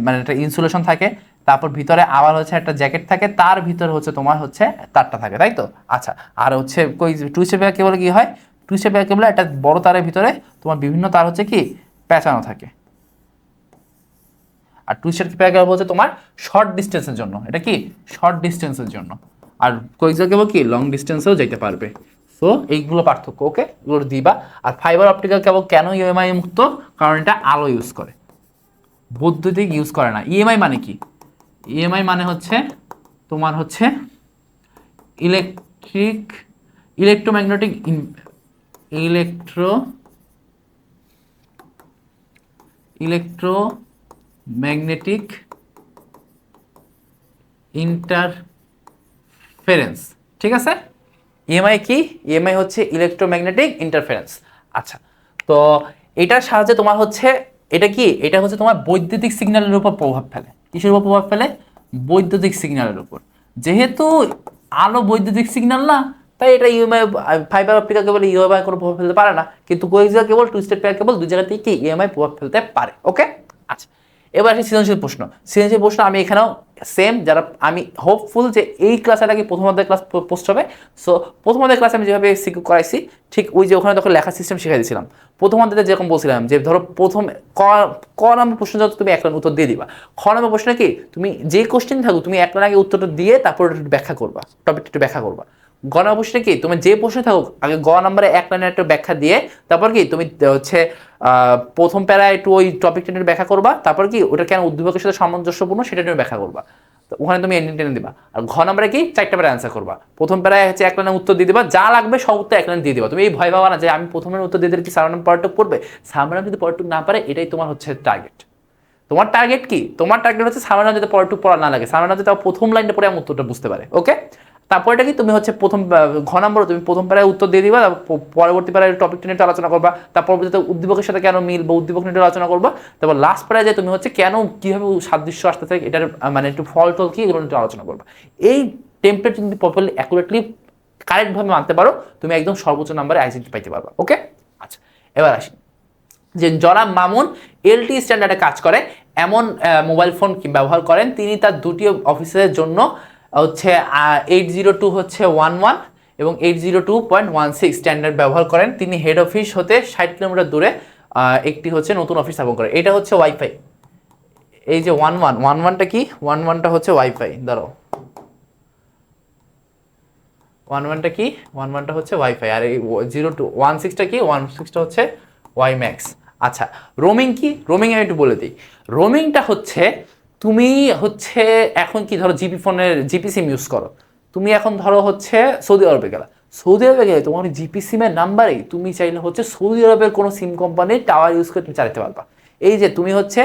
মানে একটা ইনসুলেশন থাকে, তারপর ভিতরে আবার হচ্ছে একটা জ্যাকেট থাকে, তার ভিতরে হচ্ছে তোমার হচ্ছে তারটা থাকে, তাই তো? আচ্ছা, আর হচ্ছে টুইস্টেড পেপার কেবল কি হয়? টুইস্টেড পেপার কেবল একটা বড় তারের ভিতরে তোমার বিভিন্ন তার হচ্ছে কি পেঁচানো থাকে। আর টুইস্টেড পেপার কেবল হচ্ছে তোমার শর্ট ডিস্টেন্সের জন্য, এটা কি শর্ট ডিস্টেন্সের জন্য। আর কোএক্সিয়াল কেবল কি লং ডিস্টেন্সেও যেতে পারবে। সো এইগুলো পার্থক্য, ওকে? এগুলো দিবা। আর ফাইবার অপটিক্যাল কেবল কেন ইএমআই মুক্ত? কারণ এটা আলো ইউজ করে, বৈদ্যুতিক ইউজ করে না। ইএমআই মানে কি? ইএমআই মানে হচ্ছে তোমার হচ্ছে ইলেকট্রোম্যাগনেটিক ইন্টারফেরেন্স, ঠিক আছে? ইএমআই কি? ইএমআই হচ্ছে ইলেকট্রোম্যাগনেটিক ইন্টারফেরেন্স। আচ্ছা, তো এটার সাহায্যে তোমার হচ্ছে এটা কি, এটা হচ্ছে তোমার বৈদ্যুতিক সিগন্যালের উপর প্রভাব ফেলে। কিসের উপর প্রভাব ফেলে? বৈদ্যুতিক সিগন্যালের উপর। যেহেতু আলো বৈদ্যুতিক সিগন্যাল না, তাই এটা ইএমআই ফাইবার অপটিক্যাল কেবল ইএমআই কোনো প্রভাব ফেলতে পারে না। কিন্তু coaxial cable twisted pair cable দুই জায়গা থেকে কি ইএমআই প্রভাব ফেলতে পারে, ওকে? আচ্ছা, এবার আসি সৃজনশীল প্রশ্ন। সৃজনশীল প্রশ্ন আমি এখানেও সেম যারা, আমি হোপফুল যে এই ক্লাসের আগে প্রথম অধ্যায় ক্লাস পোস্ট হবে। সো প্রথম অধ্যায় ক্লাসে আমি যেভাবে সিকিউ করাইছি ঠিক ওই যে ওখানে তখন লেখা সিস্টেম শিখাই দিয়েছিলাম। প্রথম অধ্যায়ে যেরকম বলছিলাম যে ধরো প্রথম ক নম্বর প্রশ্ন যত তুমি এক লাইন উত্তর দিয়ে দিবা, খ নম্বর প্রশ্ন কি তুমি যে কোশ্চেন থাকুক তুমি এক লাইন আগে উত্তরটা দিয়ে তারপর একটু ব্যাখ্যা করবা, টপিকটা একটু ব্যাখ্যা করবা। গ নম্বর প্রশ্নে কি তুমি যে প্রশ্ন থাকুক আগে গ নম্বরে এক লাইনের একটু ব্যাখ্যা দিয়ে তারপর কি তুমি হচ্ছে প্রথম প্যারায় একটু ওই টপিকটা নিয়ে ব্যাখ্যা করবা, তারপর কি ওটা কেন উদ্দীপকের সাথে সামঞ্জস্যপূর্ণ সেটা নিয়ে ব্যাখ্যা করবা। তো ওখানে তুমি এন্ডিং টেনে দিবা। আর ঘ নম্বরে কি 4টা প্যারা অ্যান্সার করবা, প্রথম প্যারায় হচ্ছে এক লাইনের উত্তর দিয়ে দিবা, যা লাগবে সব উত্তর এক লাইন দিয়ে দিবা। তুমি এই ভয় পাবা না যে আমি প্রথমের উত্তর দিয়ে দিলে কি সামনে পড়াটুক পড়বে, সামনে যদি পড়াটুক না পারে এটাই তোমার হচ্ছে টার্গেট। তোমার টার্গেট কি, তোমার টার্গেট হচ্ছে সামনে যদি পড়াটুক পড়া না লাগে, সামনে যদি তাও প্রথম লাইনটা পড়ে আমি উত্তরটা বুঝতে পারে। ওকে, তারপরটা কি তুমি হচ্ছে প্রথম ঘ নম্বর তুমি প্রথম প্যারায় উত্তর দিয়ে দিবা, পরবর্তী প্যারায় টপিকটা নিয়ে আলোচনা করবা, তার পরবর্তীতে উদ্দীপকের সাথে কেন মিল বা উদ্দীপক নিয়ে আলোচনা করবা, তারপর লাস্ট প্যারায় যে তুমি হচ্ছে কেন কীভাবে সাদৃশ্য আসতে থাকে এটার মানে একটু ফল টল কি এগুলো একটু আলোচনা করবা। এই টেমপ্লেট যদি প্রপারলি অ্যাকুরেটলি কারেক্টভাবে মানতে পারো তুমি একদম সর্বোচ্চ নাম্বারে আইসিটি পাইতে পারবা। ওকে, আচ্ছা এবার আসি যে জনাব মামুন এলটি স্ট্যান্ডার্ডে কাজ করে এমন মোবাইল ফোন ব্যবহার করেন, তিনি তার দুটি অফিসের জন্য হচ্ছে 802 হচ্ছে 11 এবং 802.16 স্ট্যান্ডার্ড ব্যবহার করেন। তিনি হেড অফিস হতে 60 কিলোমিটার দূরে একটি হচ্ছে নতুন অফিস স্থাপন করে। এটা হচ্ছে ওয়াইফাই। এই যে 11টা কি, 11টা হচ্ছে ওয়াইফাই। ধরো 11টা কি, 11টা হচ্ছে ওয়াইফাই, আর এই 0216টা কি, 16টা হচ্ছে ওয়াইম্যাক্স। আচ্ছা রোমিং কি, রোমিং আমি একটু বলে দিই। রোমিংটা হচ্ছে তুমি হচ্ছে এখন কি ধরো জিপি ফোনের জিপি সিম ইউজ করো, তুমি এখন ধরো হচ্ছে সৌদি আরবে গেলা, সৌদি আরবে গেলে তোমার জিপি সিমের নাম্বারেই তুমি চাইলে হচ্ছে সৌদি আরবের কোনো সিম কোম্পানির টাওয়ার ইউজ করে তুমি চালাতে পারবা। এই যে তুমি হচ্ছে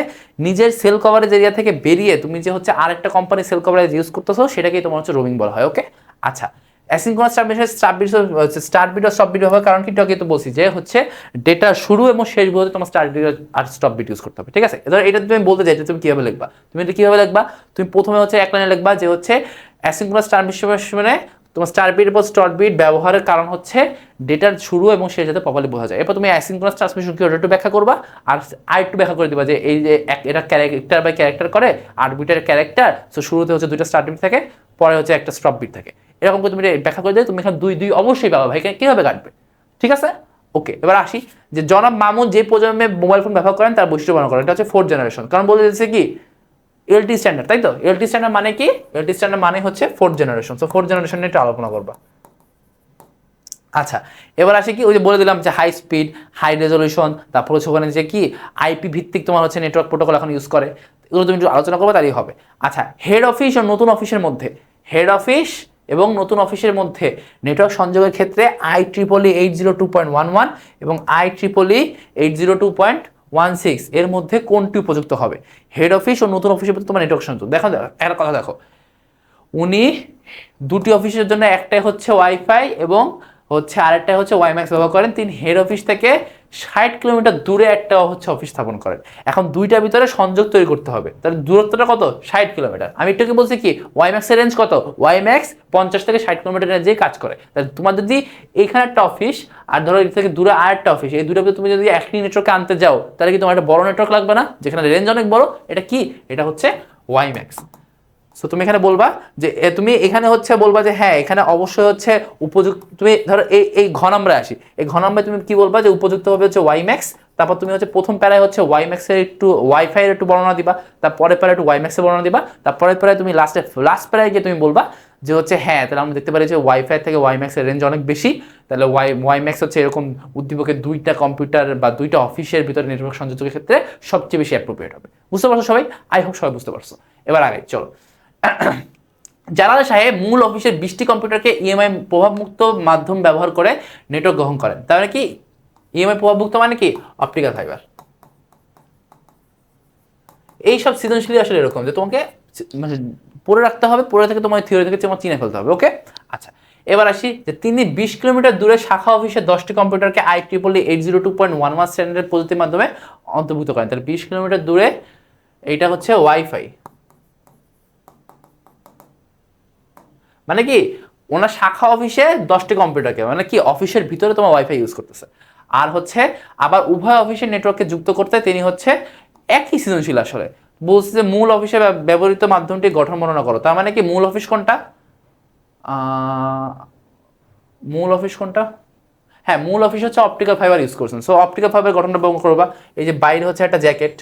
নিজের সেল কভারেজ এরিয়া থেকে বেরিয়ে তুমি যে হচ্ছে আরেকটা কোম্পানির সেল কভারেজ ইউজ করতেছো সেটাকেই তোমার হচ্ছে রোমিং বলা হয়। ওকে, আচ্ছা অ্যাসিনক্রোনাস স্টার্ট বিট আর স্টপ বিট হবে, কারণ কি আগে তো বলছি যে হচ্ছে ডেটা শুরু এবং শেষ বলতে তোমার স্টার্ট বিট আর স্টপ বিট ইউজ করতে হবে। ঠিক আছে, এবার এটা তুমি বলতে চাই তুমি কিভাবে লিখবা, তুমি এটা কিভাবে লিখবা, তুমি প্রথমে হচ্ছে এক লাইনে লিখবা যে হচ্ছে অ্যাসিনক্রোনাস ট্রান্সমিশনে তোমার স্টার্ট বিট এবং স্টপ বিট ব্যবহারের কারণ হচ্ছে ডেটার শুরু এবং শেষ যাতে প্রপারলি বোঝা যায়। এরপর তুমি অ্যাসিনক্রোনাস ট্রান্সমিশন কি ওটা একটু ব্যাখ্যা করবা, আর একটু ব্যাখ্যা করে দিবা যে এই যে এটা ক্যারেক্টার বাই ক্যারেক্টার করে, 8 বিটের ক্যারেক্টার, সো শুরুতে হচ্ছে 2টা স্টার্ট বিট থাকে, পরে হচ্ছে একটা স্টপ বিট থাকে। এরকম করে তুমি ব্যাখ্যা করে দিলে তুমি এখানে 2 অবশ্যই পাবা ভাই, কীভাবে কাটবে। ঠিক আছে, ওকে এবার আসি যে জনাব মামুন যে প্রজন্মে মোবাইল ফোন ব্যবহার করেন তার বৈশিষ্ট্য বর্ণনা করেন। এটা হচ্ছে 4th জেনারেশন, কারণ বলে দিচ্ছে কি এলটি স্ট্যান্ডার্ড, তাই তো। এলটি স্ট্যান্ডার্ড মানে কি, এলটি স্ট্যান্ডার্ড মানে হচ্ছে 4th generation. So 4th generation নিয়ে একটু আলোচনা করবা। আচ্ছা এবার আসি কি ওই যে বলে দিলাম যে হাই স্পিড হাই রেজলিউশন, তারপর হচ্ছে ওখানে যে কি আইপি ভিত্তিক তোমার হচ্ছে নেটওয়ার্ক প্রোটোকল এখন ইউজ করে, এগুলো তুমি একটু আলোচনা করবে তাই হবে। আচ্ছা হেড অফিস ও নতুন অফিসের মধ্যে, হেড অফিস এবং নতুন অফিসের মধ্যে নেটওয়ার্ক সংযোগের ক্ষেত্রে IEEE 802.11 এবং IEEE 802.16 এর মধ্যে কোনটি উপযুক্ত হবে। হেড অফিস ও নতুন অফিসের মধ্যে তোমার নেটওয়ার্ক সংযোগ, দেখো একটা কথা দেখো, উনি দুটি অফিসের জন্য একটাই হচ্ছে ওয়াইফাই এবং হচ্ছে আরেকটা হচ্ছে ওয়াইম্যাক্স ব্যবহার করেন। তিনি হেড অফিস থেকে 60 কিলোমিটার দূরে একটা হচ্ছে অফিস স্থাপন করেন। এখন দুইটার ভিতরে সংযোগ তৈরি করতে হবে, তাহলে দূরত্বটা কত, 60 কিলোমিটার। আমি একটু বলছি কি ওয়াইম্যাক্সের রেঞ্জ কত, ওয়াইম্যাক্স 50 থেকে 60 কিলোমিটার রেঞ্জেই কাজ করে। তাহলে তোমার যদি এখানে একটা অফিস আর ধরো এর থেকে দূরে আরেকটা অফিস, এই দুটোকে তুমি যদি একই নেটওয়ার্কে আনতে যাও তাহলে কি তোমার একটা বড় নেটওয়ার্ক লাগবে না, যেখানে রেঞ্জ অনেক বড়। এটা কি, এটা হচ্ছে ওয়াইম্যাক্স। সো তুমি এখানে বলবা যে তুমি এখানে হচ্ছে বলবা যে হ্যাঁ এখানে অবশ্যই হচ্ছে উপযুক্ত। তুমি ধরো এই ঘ নম্বরে আসি, এই ঘ নম্বরে তুমি কি বলবা যে উপযুক্ত হবে হচ্ছে ওয়াইম্যাক্স, তারপর তুমি হচ্ছে প্রথম প্যারায় হচ্ছে ওয়াইম্যাক্সের একটু ওয়াইফাই এর একটু বর্ণনা দিবা, তারপরে প্যারায় একটু ওয়াইম্যাক্সের বর্ণনা দিবা, তারপরে প্যারায় তুমি লাস্ট প্যারায় গিয়ে তুমি বলবা যে হচ্ছে হ্যাঁ তাহলে আমরা দেখতে পারি যে ওয়াইফাই থেকে ওয়াইম্যাক্সের রেঞ্জ অনেক বেশি, তাহলে ওয়াইম্যাক্স হচ্ছে এরকম উদ্দীপকের 2টা কম্পিউটার বা 2টা অফিসের ভিতরে নেটওয়ার্ক সংযোগের ক্ষেত্রে সবচেয়ে বেশি অ্যাপ্রোপ্রিয়েট হবে। বুঝতে পারছো সবাই, আই হোপ সবাই বুঝতে পারছো। এবার আগে চলো, জালাল সাহেব মূল অফিসের 20টি কম্পিউটারকে ইএমআই প্রভাবমুক্ত মাধ্যম ব্যবহার করে নেটওয়ার্ক গ্রহণ করেন। তার মানে কি ইএমআই প্রভাবমুক্ত মানে কি অপটিক্যাল ফাইবার। এই সব সৃজনশীল আসলে এরকম যে তোমাকে মানে পড়ে রাখতে হবে, পড়ে থেকে তোমার থিওরি থেকে তোমার চিনে ফেলতে হবে। ওকে, আচ্ছা এবার আসি যে তিনি 20 কিলোমিটার দূরে শাখা অফিসে 10টি কম্পিউটারকে IEEE 802.11 স্ট্যান্ডার্ড পদ্ধতির মাধ্যমে অন্তর্ভুক্ত করেন। তাহলে 20 কিলোমিটার দূরে এইটা হচ্ছে ওয়াইফাই, মানে কি ওনার শাখা অফিসে 10টি কম্পিউটারকে, মানে কি অফিসের ভিতরে তোমার ওয়াইফাই ইউজ করতেছে। আর হচ্ছে আবার উভয় অফিসের নেটওয়ার্ককে যুক্ত করতে তিনি হচ্ছে একই সৃজনশীল আসলে বলছে যে মূল অফিসে ব্যবহৃত মাধ্যমটি গঠন বর্ণনা করো, তার মানে কি মূল অফিস কোনটা? মূল অফিস কোনটা? হ্যাঁ, মূল অফিস হচ্ছে অপটিক্যাল ফাইবার ইউজ করছেন। সো অপটিক্যাল ফাইবার গঠনটা বর্ণনা করবা। এই যে বাইরে হচ্ছে একটা জ্যাকেট,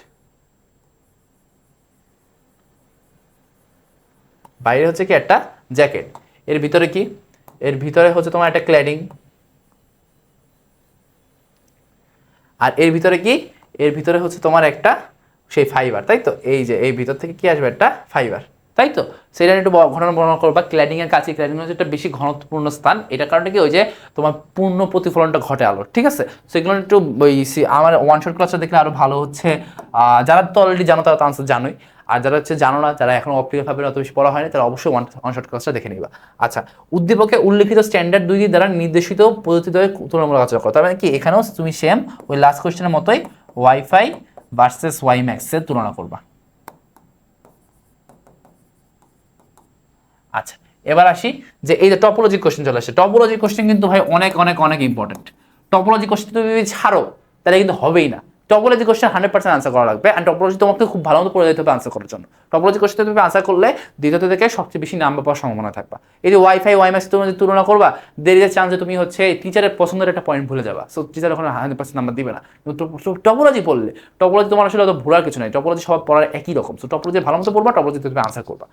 বাইরে হচ্ছে কি একটা জ্যাকেট, এর ভিতরে কি? এর ভিতরে হচ্ছে তোমার একটা ক্ল্যাডিং, আর এর ভিতরে কি? এর ভিতরে হচ্ছে তোমার একটা সেই ফাইবার, তাই তো? এই যে এই ভিতর থেকে কি আসবে? একটা ফাইবার, তাই তো? সেটা একটু ঘটনা বর্ণনা করবা। ক্ল্যাডিং এর কাছে, ক্ল্যাডিং হচ্ছে একটা বেশি ঘনত্বপূর্ণ স্থান, এটার কারণে কি ওই যে তোমার পূর্ণ প্রতিফলনটা ঘটে আলোর, ঠিক আছে? সেগুলো একটু ওই আমার ওয়ান শট ক্লাসটা দেখলে আরো ভালো হচ্ছে। যারা তো অলরেডি জানো তারা তো আনসার জানোই, আর যারা হচ্ছে জানো না, যারা এখন অপটিক্যাল ফাইবার অত বেশি পড়া হয়নি, তারা অবশ্যই ওয়ান শট ক্লাসটা দেখে নিবা। আচ্ছা, উদ্দীপকে উল্লেখিত স্ট্যান্ডার্ড 2 দ্বারা নির্দেশিত পদ্ধতি দ্বয়ে তুলনামূলক আলোচনা করো। তার মানে কি এখানেও তুমি সেম ওই লাস্ট কোশ্চেনের মতোই ওয়াইফাই ভার্সেস ওয়াইম্যাক্স এর তুলনা করবা। আচ্ছা, এবার আসি যে এই যে টপোলজি কোশ্চেন চলে আসে। টপোলজি কোশ্চেন কিন্তু ভাই অনেক অনেক অনেক ইম্পর্টেন্ট। টপোলজি কোশ্চেন তুমি যদি ছাড়ো তাহলে কিন্তু হবেই না। টপোলজি কোশ্চেন 100% আনসার করা লাগবে, অ্যান্ড টপোলজি তোমাকে খুব ভালো মতো পড়ে যেতে হবে আনসার করার জন্য। টপোলজি কোশ্চেন তুমি আনসার করলে দ্বিতীয় থেকে সবচেয়ে বেশি নাম্বার পাওয়ার সম্ভাবনা থাকবে। এই যে ওয়াইফাই ওয়াইম্যাক্স তুমি যদি তুলনা করবা, দের ইজ চান্স যে তুমি হচ্ছে টিচারের পছন্দের একটা পয়েন্ট ভুলে যাবা। সো টিচার ওখানে 100% নাম্বার দিবে না। টপোলজি পড়লে, টপোলজি তোমার আসলে অত ভুলার কিছু নাই, টপোলজি সব পড়ার একই রকম। সো টপোলজি ভালো মতো পড়বা, টপোলজি তুমি আনসার করবা।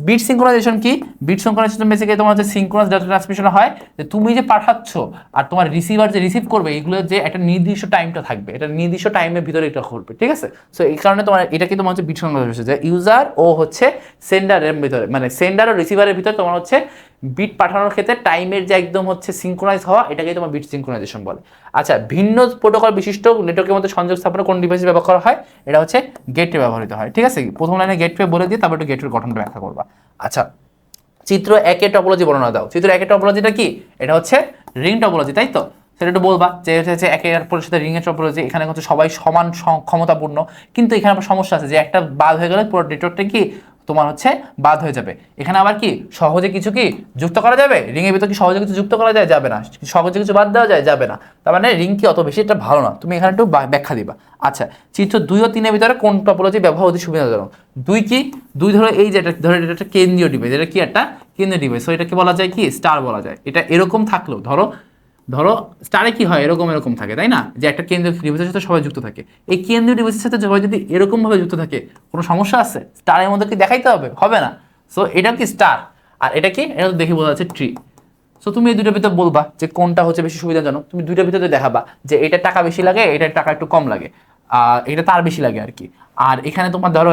বিট সিঙ্ক্রোনাইজেশন কি? বিট সিঙ্ক্রোনাইজেশন বেসিক্যালি তোমার হচ্ছে সিঙ্ক্রোনাস ডাটা ট্রান্সমিশন হয়, যে তুমি যে পাঠাচ্ছ আর তোমার রিসিভার যে রিসিভ করবে, এগুলো যে একটা নির্দিষ্ট টাইমটা থাকবে, এটা নির্দিষ্ট টাইমের ভিতরে এটা করবে, ঠিক আছে? সো এই কারণে তোমার এটা কি তোমার হচ্ছে বিট সিঙ্ক্রোনাইজেশন, যে ইউজার ও হচ্ছে সেন্ডারের ভিতরে, মানে সেন্ডার ও রিসিভারের ভিতরে তোমার হচ্ছে বিট পাঠানোর ক্ষেত্রে টাইমের যে একদম হচ্ছে সিঙ্ক্রোনাইজ হওয়া, এটাকে তোমার বিট সিঙ্ক্রোনাইজেশন বলে। আচ্ছা, ভিন্ন প্রোটোকল বিশিষ্ট নেটওয়ার্কের মধ্যে সংযোগ স্থাপনে কোন ডিভাইস ব্যবহার করা হয়? এটা হচ্ছে গেটওয়ে ব্যবহৃত হয়, ঠিক আছে? প্রথম লাইনে গেটওয়ে বলে দিয়ে তারপর একটু গেটওয়ের গঠনটা ব্যাখ্যা করবা। আচ্ছা, চিত্র 1 টপোলজি বর্ণনা দাও। চিত্র 1 টপোলজিটা কি? এটা হচ্ছে রিং টপোলজি, তাই তো? সেটা একটু বলবা যে হচ্ছে একের পরের সাথে রিং এর টপোলজি, এখানে হচ্ছে সবাই সমান ক্ষমতাপূর্ণ, কিন্তু এখানে আবার সমস্যা আছে যে একটা বাদ হয়ে গেলে পুরো নেটওয়ার্কটা কি তোমার হচ্ছে বাদ হয়ে যাবে। এখানে আবার কি সহজে কিছু কি যুক্ত করা যাবে? রিং এর ভিতর কি সহজে কিছু যুক্ত করা যায়? যাবে না। সহজে কিছু বাদ দেওয়া যায়? যাবে না। তার মানে রিং কি অত বেশি এটা ভালো না, তুমি এখানে একটু ব্যাখ্যা দিবা। আচ্ছা, চিত্র 2 ও 3 এর ভিতরে কোন টপোলজি ব্যবহার অতি সুবিধাজনক? 2 কি? 2 ধরো এই যে এটা ধরো এটা একটা কেন্দ্রীয় ডিভাইস, এটা কি একটা কেন্দ্রীয় ডিভাইস, সো এটাকে বলা যায় কি স্টার বলা যায়। এটা এরকম থাকলো, ধরো ধরো স্টারে কি হয়, এরকম এরকম থাকে, তাই না? যে একটা কেন্দ্রীয় ডিভাইসের সাথে সবাই যুক্ত থাকে। এই কেন্দ্রীয় ডিভাইসের সাথে সবাই যদি এরকম ভাবে যুক্ত থাকে, কোনো সমস্যা আছে? স্টারের মধ্যে কি দেখাইতে হবে? হবে না। সো এটা কি স্টার, আর এটা কি? এটা তো দেখে বোঝা যাচ্ছে ট্রি। সো তুমি এই দুটোর ভিতরে বলবা যে কোনটা হচ্ছে বেশি সুবিধাজনক। তুমি দুইটার ভিতরে দেখাবা যে এটা টাকা বেশি লাগে, এটার টাকা একটু কম লাগে, এটা তার বেশি লাগে আর কি। আর এখানে তোমার ধরো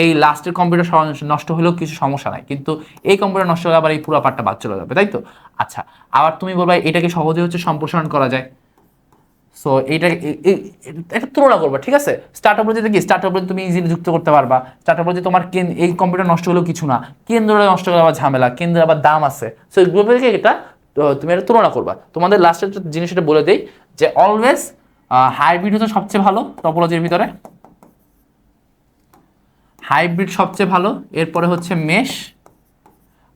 এই লাস্টের কম্পিউটার নষ্ট হলেও কিছু সমস্যা নাই, কিন্তু এই কম্পিউটার নষ্ট হলে আবার এই পুরো পার্টটা বাদ চলে যাবে, তাই তো? আচ্ছা, আবার তুমি বলবা এটাকে সহজে হচ্ছে সম্প্রসারণ করা যায়। সো এইটা একটা তুলনা করবা, ঠিক আছে? স্টার্টআপ বলতে কি, স্টার্টআপ বলতে তুমি ইজিলি যুক্ত করতে পারবা। স্টার্টআপ বলতে তোমার এই কম্পিউটার নষ্ট হলেও কিছু না, কেন্দ্রটা নষ্ট হলে আবার ঝামেলা, কেন্দ্রের আবার দাম আছে। সো এগুলো থেকে এটা তুমি একটা তুলনা করবা। তোমাদের লাস্টের জিনিস এটা বলে দেই যে অলওয়েজ হাইব্রিড হচ্ছে সবচেয়ে ভালো টপোলজির ভিতরে, হাইব্রিড সবচেয়ে ভালো, এরপরে হচ্ছে মেশ,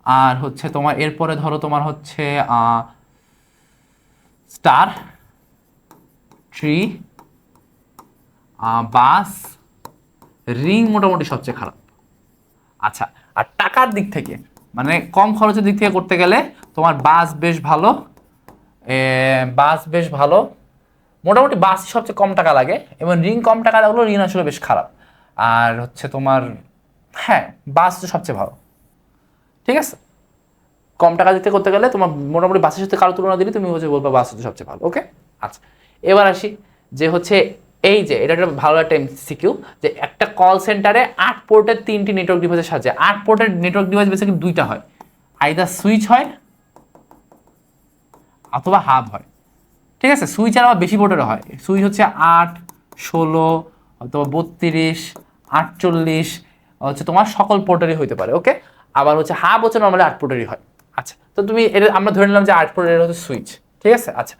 আর হচ্ছে তোমার এরপরে ধরো তোমার হচ্ছে স্টার, ট্রি, বাস, রিং মোটামুটি সবচেয়ে খারাপ। আচ্ছা, আর টাকার দিক থেকে মানে কম খরচের দিক থেকে করতে গেলে তোমার বাস বেশ ভালো, বাস বেশ ভালো, মোটামুটি বাসই সবচেয়ে কম টাকা লাগে, এবং রিং কম টাকা লাগলেও রিং আসলে বেশ খারাপ। আর হচ্ছে তোমার হ্যাঁ, বাস তো সবচেয়ে ভালো, ঠিক আছে? কম টাকা দিতে করতে গেলে তোমার মোটামুটি বাসের সাথে কারো তুলনা দিলে তুমি হচ্ছে বলবা বাস হচ্ছে সবচেয়ে ভালো, ওকে? আচ্ছা, এবার আসি যে হচ্ছে এই যে এটা একটা ভালো একটা এমসিকিউ, যে একটা কল সেন্টারে 8 পোর্টের 3টি নেটওয়ার্ক ডিভাইসের সাহায্যে, 8 পোর্টের নেটওয়ার্ক ডিভাইস বেসিক্যালি 2টা হয়, আইদার সুইচ হয় অথবা হাব হয়, ঠিক আছে? সুইচ আর আবার বেশি পোর্টেরও হয়, সুইচ হচ্ছে 8, 16 অথবা 32, 48 হচ্ছে তোমার সকল পোর্টেরই হইতে পারে, ওকে? আবার হচ্ছে হাব হচ্ছে নর্মালি 8 পোর্টেরই হয়। আচ্ছা, তো তুমি এটা আমরা ধরে নিলাম যে 8 পোর্টের হচ্ছে সুইচ, ঠিক আছে? আচ্ছা,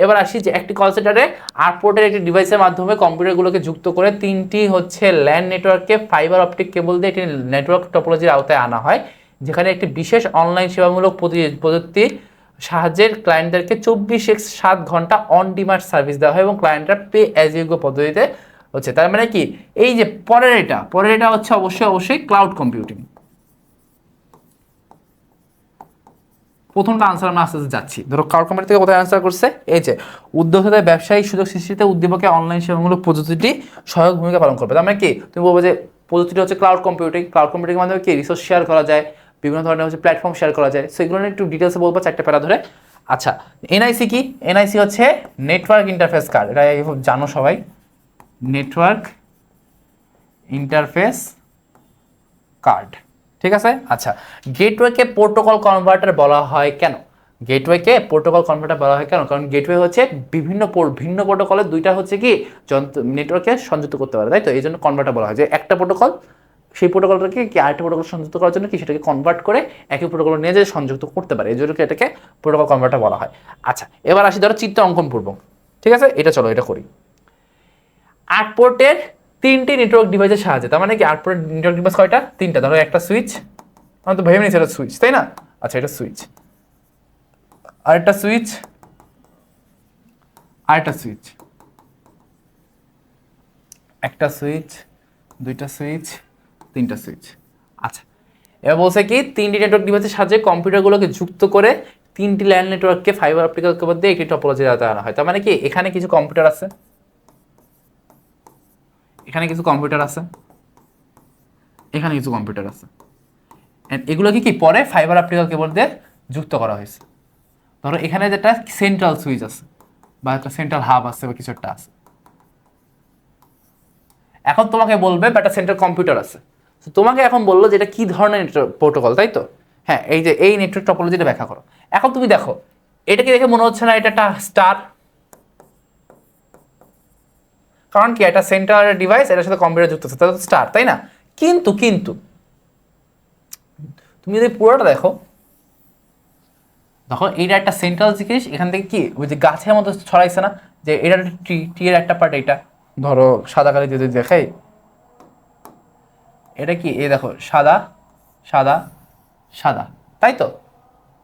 এবার আসি যে একটি কল সেন্টারে 8 পোর্টের একটি ডিভাইসের মাধ্যমে কম্পিউটারগুলোকে যুক্ত করে 3টি হচ্ছে ল্যান নেটওয়ার্ককে ফাইবার অপটিক কেবল দিয়ে একটি নেটওয়ার্ক টপোলজির আওতায় আনা হয়, যেখানে একটি বিশেষ অনলাইন সেবামূলক প্রযুক্তি সাহায্যের ক্লায়েন্টদেরকে 24/7 ঘন্টা অন ডিমান্ড সার্ভিস দেওয়া হয়, এবং ক্লায়েন্টরা পে অ্যাজ ইউ গো পদ্ধতিতে হচ্ছে, তার মানে কি এই যে পরের এটা হচ্ছে অবশ্যই ক্লাউড কম্পিউটিং। প্রথমটা আনসার আমরা আস্তে আস্তে যাচ্ছি। ধরো ক্লাউড কম্পিউটিং থেকে কোথায় আনসার করছে, এই যে উদ্যোক্তাদের ব্যবসায়িক সুযোগ সৃষ্টিতে উদ্দীপকে অনলাইন সেবামূলক প্রযুক্তিটি সহায়ক ভূমিকা পালন করবে। তার মানে কি তুমি বলবো যে প্রযুক্তিটি হচ্ছে ক্লাউড কম্পিউটিং মাধ্যমে কি রিসোর্স শেয়ার করা যায়, বিভিন্ন ধরনের হচ্ছে প্ল্যাটফর্ম শেয়ার করা যায়। সো এগুলো নিয়ে একটু ডিটেলসে বলবো চারটে প্যারা ধরে। আচ্ছা, এনআইসি কি? এনআইসি হচ্ছে নেটওয়ার্ক ইন্টারফেস কার্ড, এটা জানো সবাই, নেটওয়ার্ক ইন্টারফেস কার্ড, ঠিক আছে। আচ্ছা, গেটওয়েকে প্রোটোকল কনভার্টার বলা হয় কেন? গেটওয়েকে প্রোটোকল কনভার্টার বলা হয় কেন? কারণ গেটওয়ে হচ্ছে ভিন্ন প্রোটোকলের দুইটা হচ্ছে কি নেটওয়ার্কে সংযুক্ত করতে পারে, তাই তো, এই জন্য কনভার্টার বলা হয়। যে একটা প্রোটোকল, সেই প্রোটোকলটাকে কি আরেকটা প্রোটোকল সংযুক্ত করার জন্য কি সেটাকে কনভার্ট করে একই প্রোটোকল নিয়ে যে সংযুক্ত করতে পারে, এই জন্য এটাকে প্রোটোকল কনভার্টার বলা হয়। আচ্ছা, এবার আসি ধরো চিত্র অঙ্কন পূর্বক, ঠিক আছে, এটা চলো এটা করি। 8 পোর্টের 3টি নেটওয়ার্ক ডিভাইসের সাহায্যে, তার মানে কি 8 পোর্টের নেটওয়ার্ক ডিভাইস কয়টা? 3টা। ধরো একটা সুইচ, আমরা তো ভেবে নিয়েছি এটা সুইচ, তাই না? আচ্ছা, এটা সুইচ, আরেকটা সুইচ, আরেকটা সুইচ, একটা সুইচ, দুইটা সুইচ, তিনটা সুইচ। আচ্ছা, এবার বলছে কি 3টি নেটওয়ার্ক ডিভাইসের সাহায্যে কম্পিউটারগুলোকে যুক্ত করে 3টি ল্যান্ড নেটওয়ার্ককে ফাইবার অপটিক্যাল কেবল দিয়ে একটি টপোলজি আনতে আনা হয়। তার মানে কি এখানে কিছু কম্পিউটার আছে, এখানে কিছু কম্পিউটার আছে, এখানে কিছু কম্পিউটার আছে, এগুলোকে কি পরে ফাইবার অপটিক্যাল কেবল দিয়ে যুক্ত করা হয়েছে। ধরো এখানে যেটা সেন্ট্রাল সুইচ আছে বা একটা সেন্ট্রাল হাব আছে বা কিছু একটা আছে। এখন তোমাকে বলবে বা একটা সেন্ট্রাল কম্পিউটার আছে, তো তোমাকে এখন বললো যে এটা কি ধরনের প্রোটোকল, তাই তো? হ্যাঁ, এই যে এই নেটওয়ার্ক টপোলজিটা ব্যাখ্যা করো। এখন তুমি দেখো, এটাকে দেখে মনে হচ্ছে না এটা একটা স্টার? কারণ কি একটা সেন্ট্রাল ডিভাইস এটার সাথে কম্পিউটার যুক্ত আছে, তাহলে স্টার, তাই না? কিন্তু কিন্তু তুমি যদি পুরোটা দেখো, তখন এইটা একটা সেন্ট্রাল জিনিস, এখান থেকে কি ওই যে গাছের মতো ছড়াইছে না, যে এটা টি এর একটা পার্ট, এইটা ধরো সাদা কালি যদি দেখাই, এটা কি এই দেখো সাদা সাদা সাদা, তাই তো?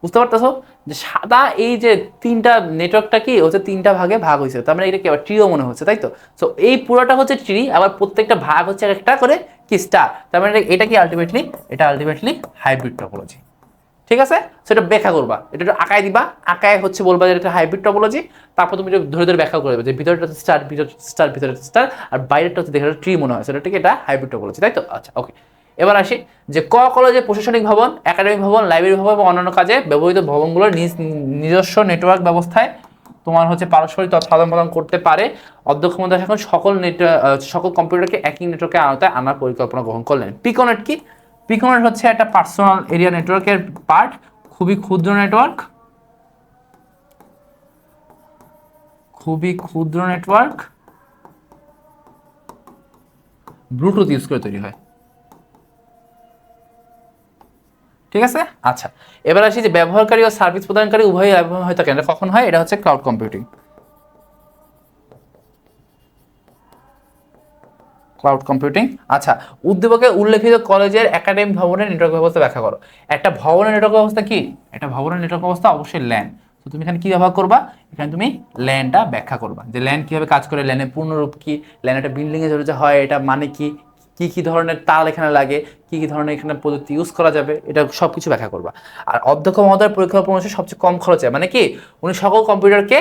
বুঝতে পারতেছো যে সাদা এই যে 3টা নেটওয়ার্কটা কি হচ্ছে 3টা ভাগে ভাগ হয়েছে, তার মানে এটা কি আবার ট্রিও মনে হচ্ছে, তাই তো? সো এই পুরোটা হচ্ছে ট্রি, আবার প্রত্যেকটা ভাগ হচ্ছে একটা করে কি স্টার, তার মানে এটা কি আলটিমেটলি হাইব্রিড টপোলজি, ঠিক আছে? সেটা ব্যাখ্যা করবা, এটা একটু আঁকায় দিবা, আঁকায় হচ্ছে বলবা যে এটা হাইব্রিড টপোলজি, তারপর তুমি এটা ধরে ধরে ব্যাখ্যা করে দেবে যে ভিতরটা স্টার, ভিতরে স্টার, আর বাইরেটা হচ্ছে দেখে ট্রি মনে হয়, সেটা ঠিক এটা হাইব্রিড টপোলজি, তাই তো? আচ্ছা, ওকে। এবার আসি যে কলেজে প্রশাসনিক ভবন, একাডেমিক ভবন, লাইব্রেরি ভবন এবং অন্যান্য কাজে ব্যবহৃত ভবনগুলোর নিজস্ব নেটওয়ার্ক ব্যবস্থায় তোমার হচ্ছে পারস্পরিক তথ্য আদান প্রদান করতে পারে। অধ্যক্ষ মহোদয় এখন সকল কম্পিউটারকে একই নেটওয়ার্কের আওতায় আনার পরিকল্পনা গ্রহণ করলেন। পিকোনেট কি? পিকোনেট হচ্ছে একটা পার্সোনাল এরিয়া নেটওয়ার্কের পার্ট, খুবই ক্ষুদ্র নেটওয়ার্ক, ব্লুটুথ ইউজ করে তৈরি হয়, ঠিক আছে। আচ্ছা, এবার আসি যে ব্যবহারকারী ও সার্ভিস প্রদানকারী উভয়ই লাভবান হয়ে থাকে, এটা কখন হয়? এটা হচ্ছে ক্লাউড কম্পিউটিং। আচ্ছা, উদ্দীপকে উল্লেখিত কলেজের একাডেমিক ভবনের নেটওয়ার্ক ব্যবস্থা ব্যাখ্যা করো। একটা ভবনের নেটওয়ার্ক ব্যবস্থা কি? একটা ভবনের নেটওয়ার্ক ব্যবস্থা অবশ্যই ল্যান। তো তুমি এখানে কি ব্যবহার করবা? এখানে তুমি ল্যানটা ব্যাখ্যা করবা, যে ল্যান কিভাবে কাজ করে, ল্যানের পূর্ণরূপ কি, ল্যান একটা বিল্ডিং এ যে হয় এটা মানে কি, কি কি ধরনের তার এখানে লাগে, কি কি ধরনের এখানে প্রযুক্তি ইউজ করা যাবে, এটা সব কিছু ব্যাখ্যা করবা। আর অধ্যক্ষ মহোদয়ের পরিকল্পনা অনুসারে সবচেয়ে কম খরচে, মানে কি উনি সকল কম্পিউটারকে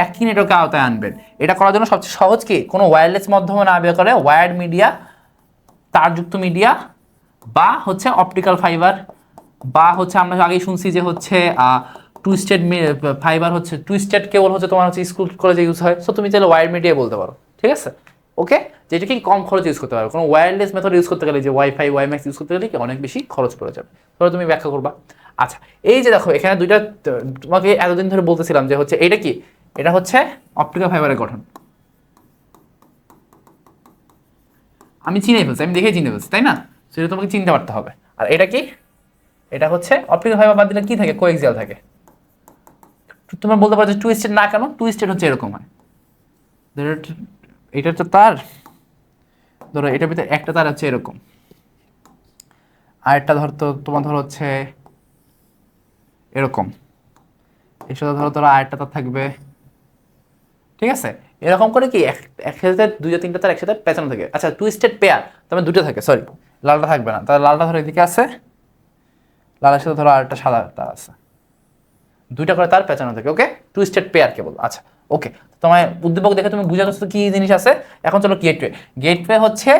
একই নেটওয়ার্কে আওতায় আনবেন। এটা করার জন্য সবচেয়ে সহজ কি, কোনো ওয়্যারলেস মাধ্যমে না ব্যবহার করে ওয়্যার্ড মিডিয়া, তারযুক্ত মিডিয়া, বা হচ্ছে অপটিক্যাল ফাইবার, বা হচ্ছে আমরা আগেই শুনছি যে হচ্ছে টুইস্টেড ফাইবার, হচ্ছে টুইস্টেড কেবল হচ্ছে তোমার হচ্ছে স্কুল কলেজে ইউজ হয়। সো তুমি চাইলে ওয়্যার মিডিয়া বলতে পারো, ঠিক আছে, ওকে। যেটা কি কম খরচ ইউজ করতে পারো, কোনো ওয়্যারলেস মেথড ইউজ করতে গেলে যে ওয়াইফাই ওয়াইম্যাক্স ইউজ করতে গেলে কি অনেক বেশি খরচ পড়ে যাবে, তাহলে তুমি ব্যাখ্যা করবা। আচ্ছা, এই যে দেখো এখানে দুইটা, তোমাকে এতদিন ধরে বলতেছিলাম যে হচ্ছে এটা কি, এটা হচ্ছে অপটিক্যাল ফাইবারের গঠন, আমি চিনে ফেলছি, আমি দেখে চিনে ফেলছি, তাই না? সেটা তোমাকে চিনতে পারতে হবে। আর এটা কি, এটা হচ্ছে অপটিক্যাল ফাইবার বাদ দিলে কি থাকে, কোএক্সিয়াল থাকে। তোমরা বলতে পারো যে টুইস্টেড না কেন? টুইস্টেড হচ্ছে এরকম হয়, এটা তো তার, ধরো এটার ভিতরে একটা তার হচ্ছে এরকম, আর একটা ধরতো তোমার ধরো হচ্ছে এরকম, এর সাথে ধরো তোরা আরেকটা তার থাকবে, ঠিক আছে, এরকম করে কি একসাথে দুইটা তিনটা তার একসাথে পেঁচানো থাকে। আচ্ছা টুইস্টেড পেয়ার তার মানে দুটো থাকে, সরি লালটা থাকবে না, তাহলে লালটা ধরো এদিকে আছে, লালের সাথে ধরো আরেকটা সাদা তার আছে, দুইটা করে তার পেঁচানো থাকে। ওকে, টুইস্টেড পেয়ার কেবল। আচ্ছা ওকে, তোমার উদ্দীপক দেখে তুমি বুঝে গেছো কি জিনিস আছে। এখন চলো গেটওয়ে। গেটওয়ে হচ্ছে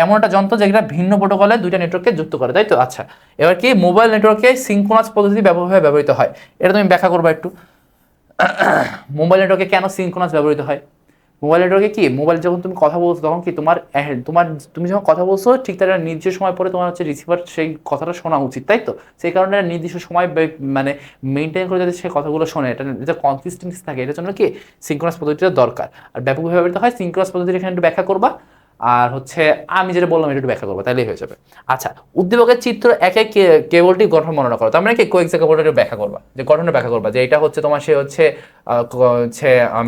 এমন একটা যন্ত্র যেটা ভিন্ন প্রোটোকলে দুইটা নেটওয়ার্ককে যুক্ত করে, তাই তো। আচ্ছা এবার কি মোবাইল নেটওয়ার্কে সিনক্রোনাস পদ্ধতি ব্যবহৃত হয়, এটা তুমি ব্যাখ্যা করবা একটু। মোবাইল নেটওয়ার্কে কেন সিনক্রোনাস ব্যবহৃত হয়? মোবাইল নেটওয়ার্কে কি, মোবাইল যখন তুমি কথা বলছো তখন কি তোমার তুমি যখন কথা বলছো ঠিক তার নির্দিষ্ট সময় পরে তোমার হচ্ছে রিসিভার সেই কথাটা শোনা উচিত, তাই তো। সেই কারণে নির্দিষ্ট সময় মানে মেনটেন করে যাতে সে কথাগুলো শোনে, এটা কনসিস্টেন্সি থাকে, এটার জন্য কি সিনক্রোনাস পদ্ধতিটা দরকার। আর ব্যাপকভাবে ব্যবহৃত হয় সিনক্রোনাস পদ্ধতিটা, এখানে একটু ব্যাখ্যা করবা। আর হচ্ছে আমি যেটা বললাম এটা একটু ব্যাখ্যা করবো, তাহলেই হয়ে যাবে। আচ্ছা উদ্দীপকের চিত্র একে কেবলটি গঠন বর্ণনা করো, তার মানে কি কোয়েক্সা কেবলটা একটু ব্যাখ্যা করবা, যে গঠনের ব্যাখ্যা করবা, যে এটা হচ্ছে তোমার সে হচ্ছে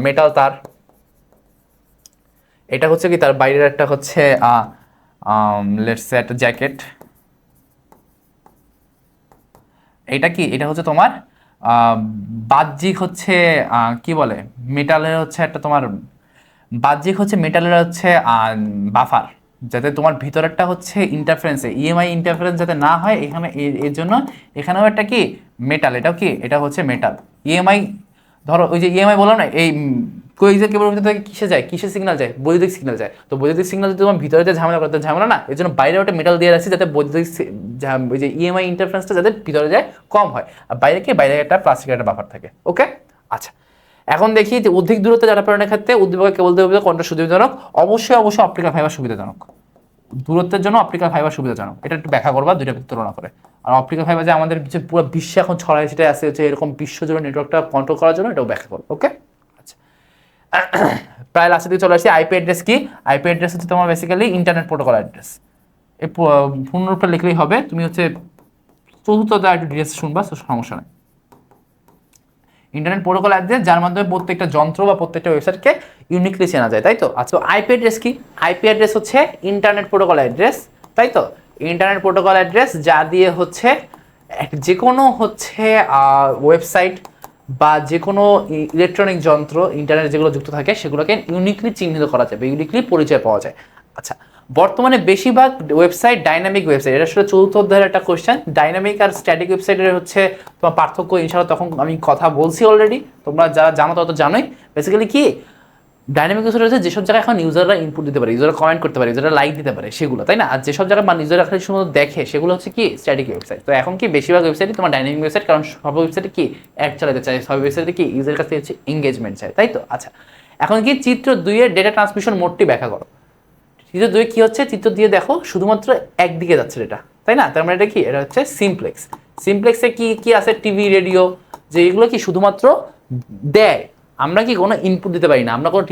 মেটাল তার, এটা হচ্ছে কি তার বাইরের একটা হচ্ছে লেটস সে একটা জ্যাকেট, এটা কি এটা হচ্ছে তোমার বাহ্যিক হচ্ছে কি বলে মেটালের হচ্ছে একটা তোমার বাহ্যিক হচ্ছে মেটালের হচ্ছে বাফার, যাতে তোমার ভিতরেরটা হচ্ছে ইন্টারফারেন্সে ইএমআই ইন্টারফারেন্স যাতে না হয়, এখানে এর জন্য এখানেও একটা কি মেটাল, এটাও কি এটা হচ্ছে মেটাল। ইএমআই ধরো ওই যে ইএমআই বললাম না, এই কোয়েক্সিয়াল কেবলের ভিতরে থেকে কিসে যায়, কিসের সিগন্যাল যায়, বৈদ্যুতিক সিগন্যাল যায়। তো বৈদ্যুতিক সিগন্যাল যদি তোমার ভিতরে যে ঝামেলা করতে ঝামেলা না, এর জন্য বাইরে একটা মেটাল দিয়ে রাখছি যাতে বৈদ্যুতিক ওই যে ইএমআই ইন্টারফারেন্সটা যাতে ভিতরে যায় কম হয়, আর বাইরে একটা প্লাস্টিকের একটা বাফার থাকে। ওকে আচ্ছা, এখন দেখি যে অধিক দূরত্বে ডাটা প্রেরণের ক্ষেত্রে উদ্দীপকের কেবল দেবে কোনটা সুবিধাজনক। অবশ্যই অপটিক্যাল ফাইবার সুবিধাজনক, দূরত্বের জন্য অপটিক্যাল ফাইবার সুবিধাজনক, এটা একটু ব্যাখ্যা করবা দুইটা তুলনা করে। আর অপটিক্যাল ফাইবার যে আমাদের যে পুরো বিশ্বে এখন ছড়ায় সেটা আছে হচ্ছে এরকম বিশ্বজুড়ে নেটওয়ার্কটা কন্ট্রোল করার জন্য, এটাও ব্যাখ্যা করবো। ওকে আচ্ছা, প্রায় লাস্টের দিকে চলে আসছি। আইপি অ্যাড্রেস কি? আইপি অ্যাড্রেস হচ্ছে তোমার বেসিক্যালি ইন্টারনেট প্রোটোকল অ্যাড্রেস, এই পূর্ণরূপে লিখলেই হবে, তুমি হচ্ছে চতুর্থ একটু ডিটেলস শুনবা, সমস্যা নেই। ইন্টারনেট প্রোটোকল অ্যাড্রেস যার মাধ্যমে প্রত্যেকটা যন্ত্র বা প্রত্যেকটা ওয়েবসাইটকে ইউনিকলি চেনা যায়, তাই তো। আচ্ছা আইপি অ্যাড্রেস কি? আইপি অ্যাড্রেস হচ্ছে ইন্টারনেট প্রোটোকল অ্যাড্রেস, তাই তো। ইন্টারনেট প্রোটোকল অ্যাড্রেস যা দিয়ে হচ্ছে যে কোনো হচ্ছে ওয়েবসাইট বা যে কোনো ইলেকট্রনিক যন্ত্র ইন্টারনেট যেগুলো যুক্ত থাকে সেগুলোকে ইউনিকলি চিহ্নিত করা যাবে, ইউনিকলি পরিচয় পাওয়া যায়। আচ্ছা বর্তমানে বেশিরভাগ ওয়েবসাইট ডাইনামিক ওয়েবসাইট, এটা আসলে চতুর্থ অধ্যায়ের একটা কোয়েশ্চেন। ডাইনামিক আর স্ট্যাটিক ওয়েবসাইটের হচ্ছে তোমার পার্থক্য ইনশাআল্লাহ তখন আমি কথা বলছি অলরেডি, তোমরা যারা জানো তত জানোই। বেসিক্যালি কি ডাইনামিক ওয়েবসাইট হচ্ছে যেসব জায়গায় এখন ইউজাররা ইনপুট দিতে পারে, ইউজাররা কমেন্ট করতে পারে, ইউজাররা লাইক দিতে পারে সেগুলো, তাই না। আর যেসব জায়গায় মানে ইউজাররা খালি শুধু দেখে সেগুলো হচ্ছে কি স্ট্যাটিক ওয়েবসাইট। তো এখন কি বেশিরভাগ ওয়েবসাইটই তোমার ডাইনামিক ওয়েবসাইট, কারণ সব ওয়েবসাইটে কি অ্যাড চালাতে চায়, সব ওয়েবসাইটে কি ইউজারের কাছে হচ্ছে এঙ্গেজমেন্ট চায়, তাই তো। আচ্ছা এখন কি চিত্র 2 এর ডেটা ট্রান্সমিশন মোডটি ব্যাখ্যা করো। চিত্র 2 কি হচ্ছে, চিত্র দিয়ে দেখো শুধুমাত্র একদিকে যাচ্ছে এটা, তাই না। তার মানে এটা কি, এটা হচ্ছে সিমপ্লেক্স। সিমপ্লেক্সে কি কি আছে, টিভি রেডিও, যে এগুলো কি শুধুমাত্র দেয়, আমরা কি কোনো ইনপুট দিতে পারি না। আমরা কোনো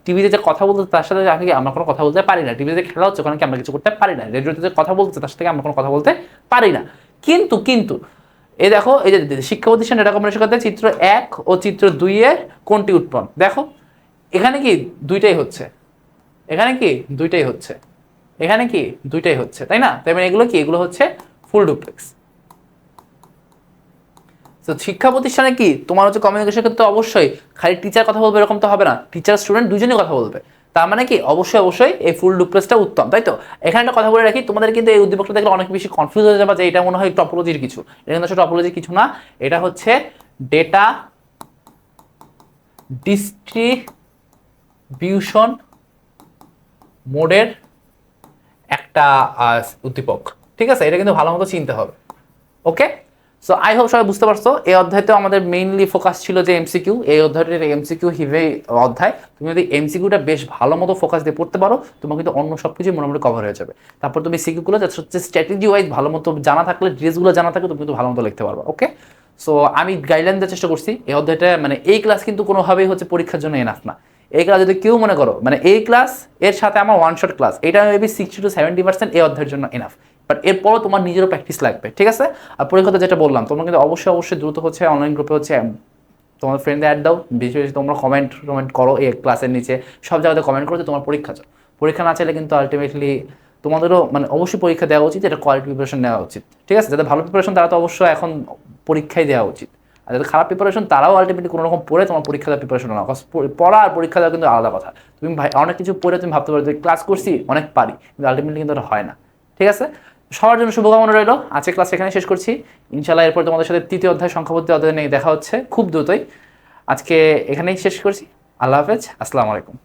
টিভিতে যে কথা বলতে তার সাথে আমরা কোনো কথা বলতে পারি না। টিভিতে যে খেলা হচ্ছে ওখানে কি আমরা কিছু করতে পারি না। রেডিওতে যে কথা বলছে তার সাথে আমরা কোনো কথা বলতে পারি না। কিন্তু এই দেখো এই যে শিক্ষা প্রতিষ্ঠান ডেটা কমিউনিকেশন করতে চিত্র 1 ও চিত্র 2 এর কোনটি উৎপন্ন, দেখো এখানে কি দুইটাই হচ্ছে, এখানে কি দুইটাই হচ্ছে, এখানে কি দুইটাই হচ্ছে, তাই না। তাই মানে এগুলো কি, এগুলো হচ্ছে ফুল ডুপ্লেক্স। তো শিক্ষা প্রতিষ্ঠানে কি তোমার হচ্ছে কমিউনিকেশন ক্ষেত্রে অবশ্যই খালি টিচার কথা বলবে এরকম তো হবে না, টিচার স্টুডেন্ট দুজনেই কথা বলবে। তার মানে কি অবশ্যই এই ফুল ডুপ্লেক্সটা উত্তম, তাই তো। এখানে একটা কথা বলে রাখি, তোমাদের কিন্তু এই উদ্দীপকটা দেখলে অনেক বেশি কনফিউজ হয়ে যাবে যে এটা মনে হয় টপোলজির কিছু, এটা কিন্তু টপোলজির কিছু না, এটা হচ্ছে ডেটা ডিস্ট্রিবিউশন মোডের একটা উদ্দীপক, ঠিক আছে। এটা কিন্তু ভালো মতো চিনতে হবে। ওকে সো আই হোপ সবাই বুঝতে পারছো। এই অধ্যায়তেও আমাদের মেইনলি ফোকাস ছিল যে এমসিকিউ, এই অধ্যায়টির এমসিকিউ হিভে অধ্যায়। তুমি যদি এমসিকিউটা বেশ ভালো মতো ফোকাস দিয়ে পড়তে পারো তোমার কিন্তু অন্য সব কিছু মোটামুটি কভার হয়ে যাবে। তারপর তুমি সিকিউগুলো হচ্ছে স্ট্র্যাটেজি ওয়াইজ ভালো মতো জানা থাকলে, ড্রেসগুলো জানা থাকলে তুমি কিন্তু ভালো মতো লিখতে পারবা। ওকে সো আমি গাইডলাইন দেওয়ার চেষ্টা করছি। এই অধ্যায়টা মানে এই ক্লাস কিন্তু কোনোভাবেই হচ্ছে পরীক্ষার জন্য এনাফ না। এই ক্লাস যদি কেউ মনে করো মানে এই ক্লাস এর সাথে আমার ওয়ান শট ক্লাস, এটা মেবি 60 to 70% এই অধ্যায়ের জন্য এনাফ, বাট এরপরও তোমার নিজেরও প্র্যাকটিস লাগবে, ঠিক আছে। আর পরীক্ষাতে যেটা বললাম তোমরা কিন্তু অবশ্যই দ্রুত হচ্ছে অনলাইন গ্রুপে হচ্ছে তোমার ফ্রেন্ডে অ্যাড দাও, বেশি বেশি তোমরা কমেন্ট করো এই ক্লাসের নিচে, সব জায়গাতে কমেন্ট করো যে তোমার পরীক্ষা চাও। পরীক্ষা না চাইলে কিন্তু আলটিমেটলি তোমাদেরও মানে অবশ্যই পরীক্ষা দেওয়া উচিত, এটা কোয়ালিটি প্রিপারেশন নেওয়া উচিত, ঠিক আছে। যাদের ভালো প্রিপারেশন তারা তো অবশ্যই এখন পরীক্ষায় দেওয়া উচিত। আর যাদের খারাপ প্রিপারেশন তারাও আলটিমেটলি কোনো রকম পড়ে তোমার পরীক্ষা দেওয়ার প্রিপারেশন না, পড়া আর পরীক্ষা দেওয়া কিন্তু আলাদা কথা। তুমি ভাই অনেক কিছু পড়ে তুমি ভাবতে পারো যে ক্লাস করছি অনেক পারি, কিন্তু আলটিমেটলি কিন্তু ওটা হয় না। ঠিক আছে, সবার জন্য শুভকামনা রইল। আজকে ক্লাস এখানে শেষ করছি, ইনশাল্লাহ এরপর তোমাদের সাথে তৃতীয় অধ্যায় সংখ্যাপত্তি অধ্যায় নিয়ে দেখা হচ্ছে খুব দ্রুতই। আজকে এখানেই শেষ করছি। আল্লাহ হাফেজ, আসসালামু আলাইকুম।